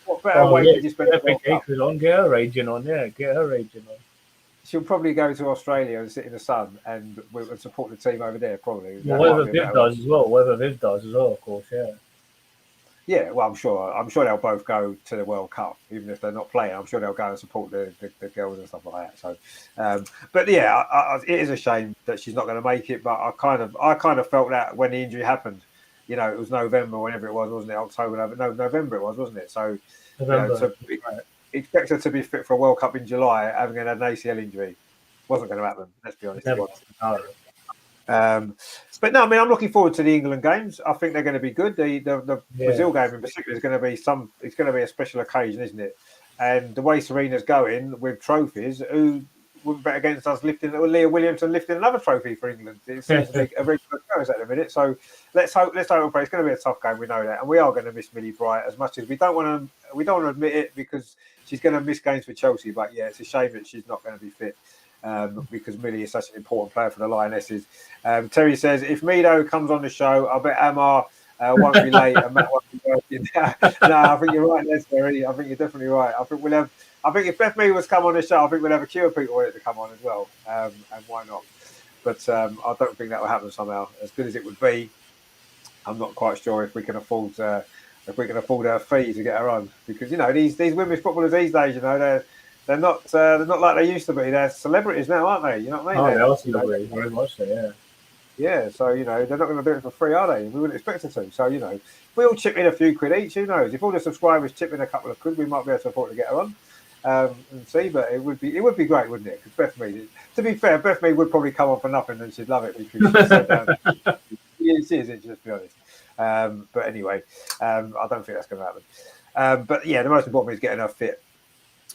What better way to just spend the World Cup? Get her raging on, yeah. Get her raging on. She'll probably go to Australia and sit in the sun and support the team over there, probably. Well, whatever Viv does as well. Of course, yeah. Yeah, well, I'm sure they'll both go to the World Cup, even if they're not playing. I'm sure they'll go and support the girls and stuff like that. So, but yeah, it is a shame that she's not going to make it. But I kind of felt that when the injury happened, you know, it was November, whenever it was, wasn't it? October, no, November it was, wasn't it? So, expect her to be fit for a World Cup in July, having had an ACL injury, wasn't going to happen. Let's be honest. But no, I mean, I'm looking forward to the England games. I think they're going to be good. The Brazil game in particular is going to be it's going to be a special occasion, isn't it? And the way Serena's going with trophies, who wouldn't bet against us Leah Williamson lifting another trophy for England? It seems to be a very good occurrence at the minute. So let's hope. It's going to be a tough game. We know that, and we are going to miss Millie Bright as much as we don't want to admit it, because she's going to miss games for Chelsea. But yeah, it's a shame that she's not going to be fit. Because Millie is such an important player for the Lionesses. Terry says, if Meadow comes on the show, I bet Amar won't be late and Matt won't be working. No, I think you're right there, Terry. I think you're definitely right. I think if Beth Mead was come on the show, I think we'd have a queue of people wanting to come on as well. And why not? But I don't think that will happen somehow. As good as it would be, I'm not quite sure if we can afford her fee to get her on, because you know these women's footballers these days, you know, they're not like they used to be. They're celebrities now, aren't they? You know what I mean? Oh, they are celebrities, very much so, yeah. Yeah, so, you know, they're not going to do it for free, are they? We wouldn't expect it to. So, you know, if we all chip in a few quid each, who knows? If all the subscribers chip in a couple of quid, we might be able to afford to get her on and see. But it would be great, wouldn't it? Because Beth Mead, to be fair, Beth Mead would probably come on for nothing and she'd love it, because she's so down. She is, just to be honest. But anyway, I don't think that's going to happen. But yeah, the most important thing is getting her fit.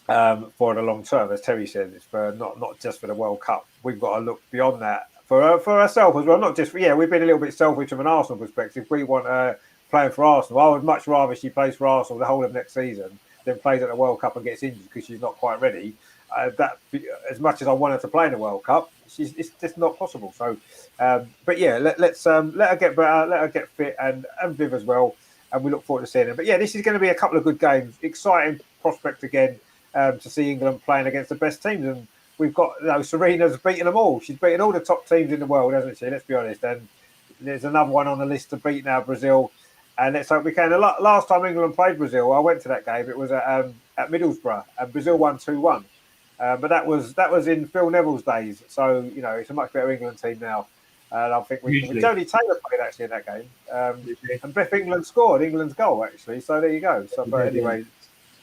For the long term, as Terry said, it's for not just for the World Cup. We've got to look beyond that for ourselves as well. Not just we've been a little bit selfish from an Arsenal perspective. We want her playing for Arsenal. I would much rather she plays for Arsenal the whole of next season than plays at the World Cup and gets injured because she's not quite ready. That as much as I want her to play in the World Cup, it's just not possible. So, but yeah, let's let her get better, let her get fit, and Viv as well, and we look forward to seeing her. But yeah, this is going to be a couple of good games. Exciting prospect again. To see England playing against the best teams, and we've got, you know, Serena's beaten them all. She's beaten all the top teams in the world, hasn't she? Let's be honest. And there's another one on the list to beat now, Brazil. And let's hope we can. Last time England played Brazil, I went to that game. It was at Middlesbrough, and Brazil won 2-1. But that was in Phil Neville's days. So you know, it's a much better England team now. And I think Jodie Taylor played actually in that game, and Beth England scored England's goal actually. So there you go. So but anyway.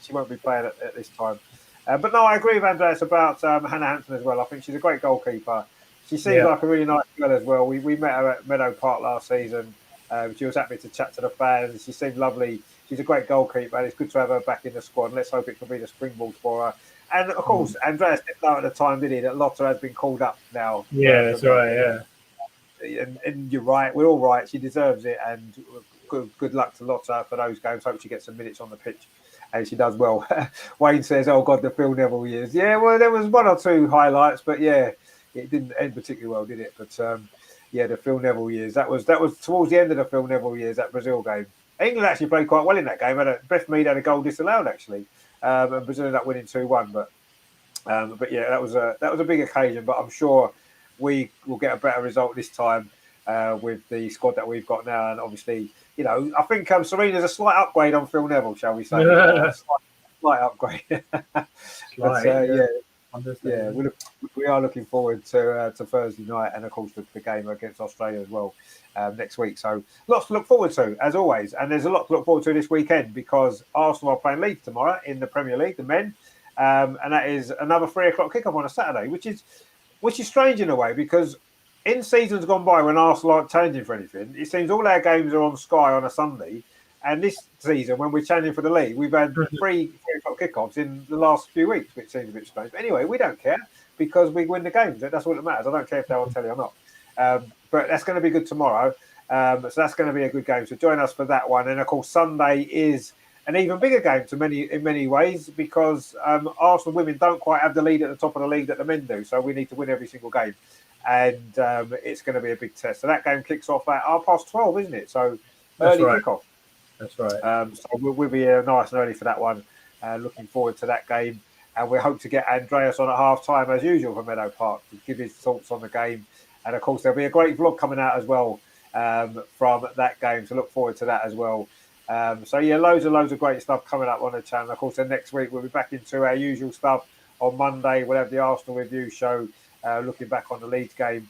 She won't be playing at this time. But no, I agree with Andreas about Hannah Hampton as well. I think she's a great goalkeeper. She seems like a really nice girl as well. We met her at Meadow Park last season. She was happy to chat to the fans. She seemed lovely. She's a great goalkeeper, and it's good to have her back in the squad. And let's hope it can be the springboard for her. And of course, Andreas didn't know at the time, did he, that Lotta has been called up now. Yeah, that's right, yeah. And you're right. We're all right. She deserves it. And good luck to Lotta for those games. Hope she gets some minutes on the pitch. And she does well. Wayne says, "Oh God, the Phil Neville years." Yeah, well, there was one or two highlights, but yeah, it didn't end particularly well, did it? But yeah, the Phil Neville years. That was towards the end of the Phil Neville years. That Brazil game. England actually played quite well in that game. Beth Mead had a goal disallowed actually, and Brazil ended up winning 2-1. But yeah, that was a big occasion. But I'm sure we will get a better result this time with the squad that we've got now, and obviously. You know, I think Serena's a slight upgrade on Phil Neville, shall we say? Slight upgrade. Yeah. Yeah, we are looking forward to Thursday night, and of course the game against Australia as well next week. So lots to look forward to, as always. And there's a lot to look forward to this weekend because Arsenal are playing Leeds tomorrow in the Premier League, the men, and that is another 3:00 kickoff on a Saturday, which is strange in a way because in seasons gone by when Arsenal aren't changing for anything, it seems all our games are on Sky on a Sunday. And this season, when we're changing for the league, we've had 3:00 kickoffs in the last few weeks, which seems a bit strange. But anyway, we don't care because we win the games. That's all that matters. I don't care if they're on telly or not. But that's going to be good tomorrow. So that's going to be a good game. So join us for that one. And of course, Sunday is an even bigger game in many ways because Arsenal women don't quite have the lead at the top of the league that the men do. So we need to win every single game. And it's going to be a big test. So that game kicks off at 12:30, isn't it? So early kickoff. That's right. So we'll be here nice and early for that one. Looking forward to that game. And we hope to get Andreas on at half time as usual for Meadow Park to give his thoughts on the game. And of course, there'll be a great vlog coming out as well from that game. So look forward to that as well. So yeah, loads of great stuff coming up on the channel. Of course, then next week we'll be back into our usual stuff. On Monday, we'll have the Arsenal review show, looking back on the Leeds game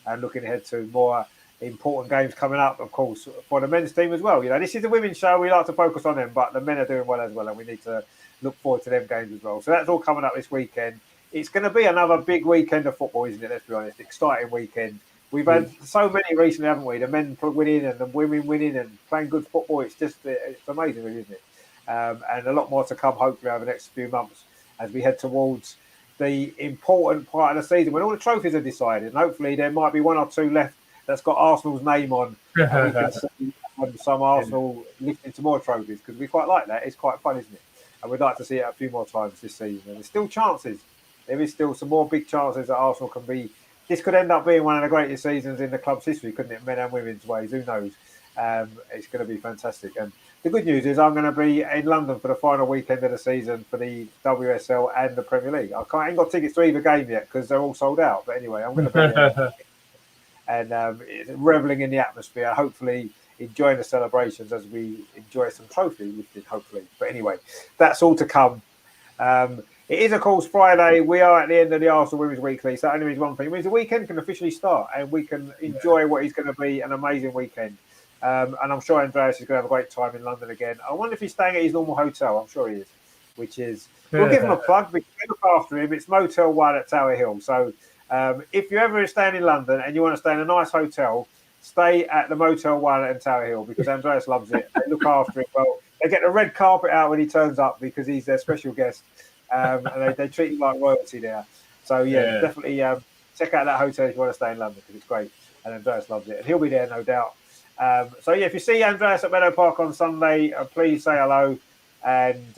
and looking ahead to more important games coming up, of course, for the men's team as well. You know, this is the women's show. We like to focus on them, but the men are doing well as well, and we need to look forward to them games as well. So that's all coming up this weekend. It's going to be another big weekend of football, isn't it? Let's be honest. Exciting weekend. We've had so many recently, haven't we? The men winning and the women winning and playing good football. It's amazing, really, isn't it? And a lot more to come, hopefully, over the next few months as we head towards the important part of the season when all the trophies are decided. And hopefully there might be one or two left that's got Arsenal's name on. And we can see some Arsenal lifting some more trophies because we quite like that. It's quite fun, isn't it? And we'd like to see it a few more times this season. And there's still chances. There is still some more big chances that Arsenal can be. This could end up being one of the greatest seasons in the club's history, couldn't it? Men and women's ways. Who knows? It's going to be fantastic. And the good news is I'm going to be in London for the final weekend of the season for the WSL and the Premier League. I ain't got tickets to either game yet because they're all sold out. But anyway, I'm going to be there. And reveling in the atmosphere, hopefully enjoying the celebrations as we enjoy some trophy lifting, hopefully. But anyway, that's all to come. It is, of course, Friday. We are at the end of the Arsenal Women's Weekly, so that only means one thing. It means the weekend can officially start and we can enjoy what is going to be an amazing weekend. And I'm sure Andreas is going to have a great time in London again. I wonder if he's staying at his normal hotel. I'm sure he is, which is... We'll give him a plug. We can look after him. It's Motel 1 at Tower Hill. So if you're ever staying in London and you want to stay in a nice hotel, stay at the Motel 1 at Tower Hill because Andreas loves it. They look after him well. They get the red carpet out when he turns up because he's their special guest. And they treat him like royalty there. So, definitely check out that hotel if you want to stay in London because it's great. And Andreas loves it. And he'll be there, no doubt. If you see Andreas at Meadow Park on Sunday, please say hello. And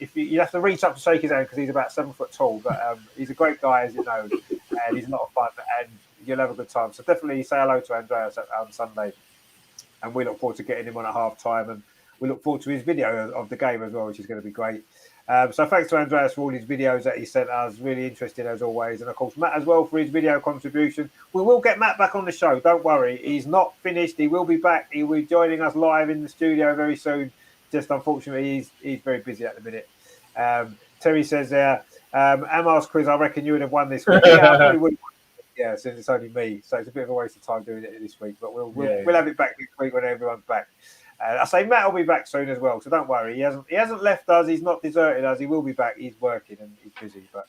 if you have to reach up to shake his hand because he's about 7 foot tall. But he's a great guy, as you know. And he's a lot of fun. And you'll have a good time. So definitely say hello to Andreas on Sunday. And we look forward to getting him on at half time. And we look forward to his video of the game as well, which is going to be great. So thanks to Andreas for all his videos that he sent us. Really interesting as always. And of course, Matt as well for his video contribution. We will get Matt back on the show. Don't worry. He's not finished. He will be back. He will be joining us live in the studio very soon. Just unfortunately, he's very busy at the minute. Terry says there, Amar's quiz, I reckon you would have won this week. Yeah, I probably would. Yeah, since it's only me. So it's a bit of a waste of time doing it this week. But we'll have it back next week when everyone's back. I say Matt will be back soon as well, so don't worry. He hasn't left us. He's not deserted us. He will be back. He's working and he's busy, but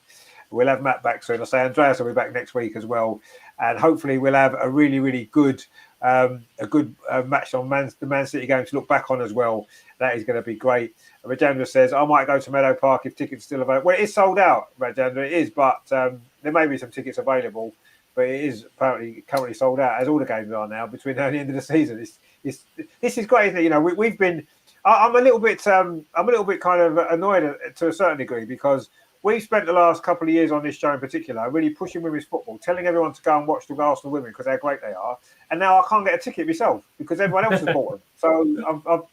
we'll have Matt back soon. I say Andreas will be back next week as well, and hopefully we'll have a really, really good, match on the Man City game to look back on as well. That is going to be great. Rajendra says I might go to Meadow Park if tickets are still available. Well, it is sold out, Rajendra. It is, but there may be some tickets available. But it is apparently currently sold out, as all the games are now between now and the end of the season. This is great, isn't it? You know, we've been. I'm a little bit kind of annoyed to a certain degree because we've spent the last couple of years on this show in particular really pushing women's football, telling everyone to go and watch the Arsenal women because how great they are, and now I can't get a ticket myself because everyone else has bought them. So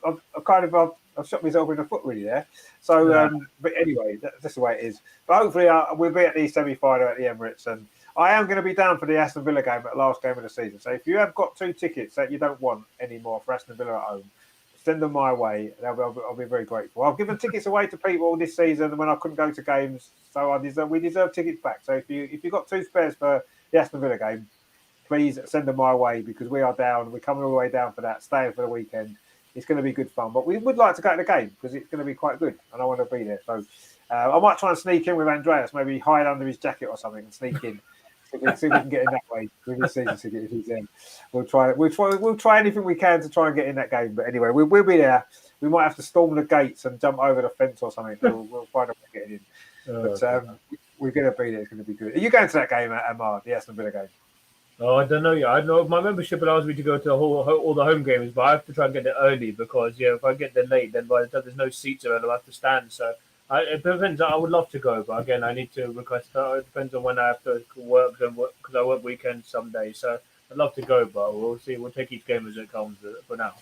I've shot myself in the foot really there. So, but anyway, that's the way it is. But hopefully we'll be at the semi-final at the Emirates and. I am going to be down for the Aston Villa game at the last game of the season. So if you have got 2 tickets that you don't want anymore for Aston Villa at home, send them my way. I'll be very grateful. I've given tickets away to people this season when I couldn't go to games, so we deserve tickets back. So if you've got 2 spares for the Aston Villa game, please send them my way, because we are down. We're coming all the way down for that, staying for the weekend. It's going to be good fun, but we would like to go to the game because it's going to be quite good, and I want to be there. So I might try and sneak in with Andreas, maybe hide under his jacket or something and sneak in. See if we can get in that way with his season ticket if he's in. We'll try anything we can to try and get in that game. But anyway, we'll be there. We might have to storm the gates and jump over the fence or something. We'll find a way of getting in. But we're going to be there. It's going to be good. Are you going to that game, Amar, the Aston Villa game? Oh, I don't know yet. I know my membership allows me to go to all the home games, but I have to try and get there early because if I get there late, then by the time there's no seats around, I'll have to stand. So it depends. I would love to go, but again, I need to request. It depends on when I have to work because I work weekends some days. So I'd love to go, but we'll see. We'll take each game as it comes for now.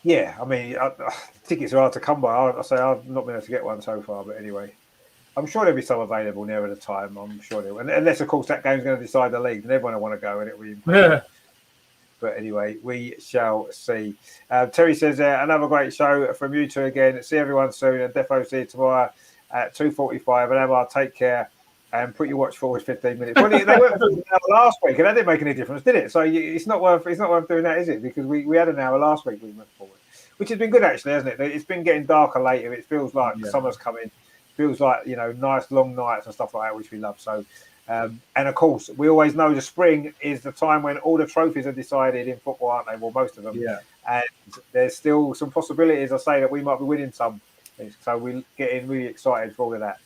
Yeah, I mean, tickets are hard to come by. I say I've not been able to get one so far, but anyway. I'm sure there'll be some available nearer the time. I'm sure there will. Unless, of course, that game's going to decide the league and everyone will want to go and it will be. Yeah. But anyway, we shall see. Terry says, another great show from you two again. See everyone soon. And Defo see you tomorrow at 2:45. And Emma, take care and put your watch forward 15 minutes. Well, they went for an hour last week and that didn't make any difference, did it? So it's not worth doing that, is it? Because we had an hour last week we went forward, which has been good actually, hasn't it? It's been getting darker later. It feels like summer's coming. Feels like, nice long nights and stuff like that, which we love. So, and of course, we always know the spring is the time when all the trophies are decided in football, aren't they? Well, most of them. Yeah. And there's still some possibilities, I say, that we might be winning some. So we're getting really excited for all of that.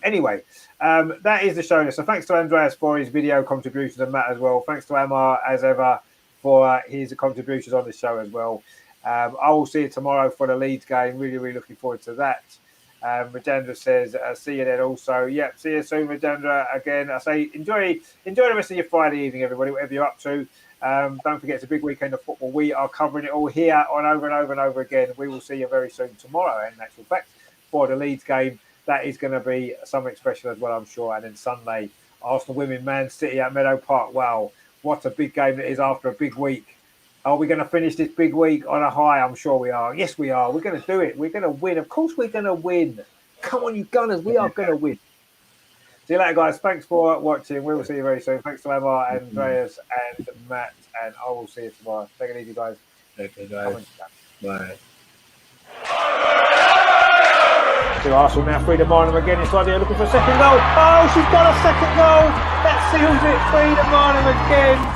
Anyway, that is the show. So thanks to Andreas for his video contributions and Matt as well. Thanks to Amar, as ever, for his contributions on the show as well. I will see you tomorrow for the Leeds game. Really, really looking forward to that. Rajendra says, see you then also. Yep, see you soon, Rajendra. Again, I say enjoy the rest of your Friday evening, everybody, whatever you're up to. Don't forget, it's a big weekend of football. We are covering it all here on over and over and over again. We will see you very soon tomorrow, in actual fact, for the Leeds game. That is going to be something special as well, I'm sure. And then Sunday, Arsenal women, Man City at Meadow Park. Wow, what a big game it is after a big week. Are we going to finish this big week on a high? I'm sure we are. Yes, we are. We're going to do it. We're going to win. Of course, we're going to win. Come on, you Gunners. We are going to win. See you later, guys. Thanks for watching. We will see you very soon. Thanks to Emma, Andreas, and Matt. And I will see you tomorrow. Take it easy, guys. Okay, guys. Bye. So Arsenal now Frida Marnham again inside there looking for a second goal. Oh, she's got a second goal. That seals it. Frida Marnham again.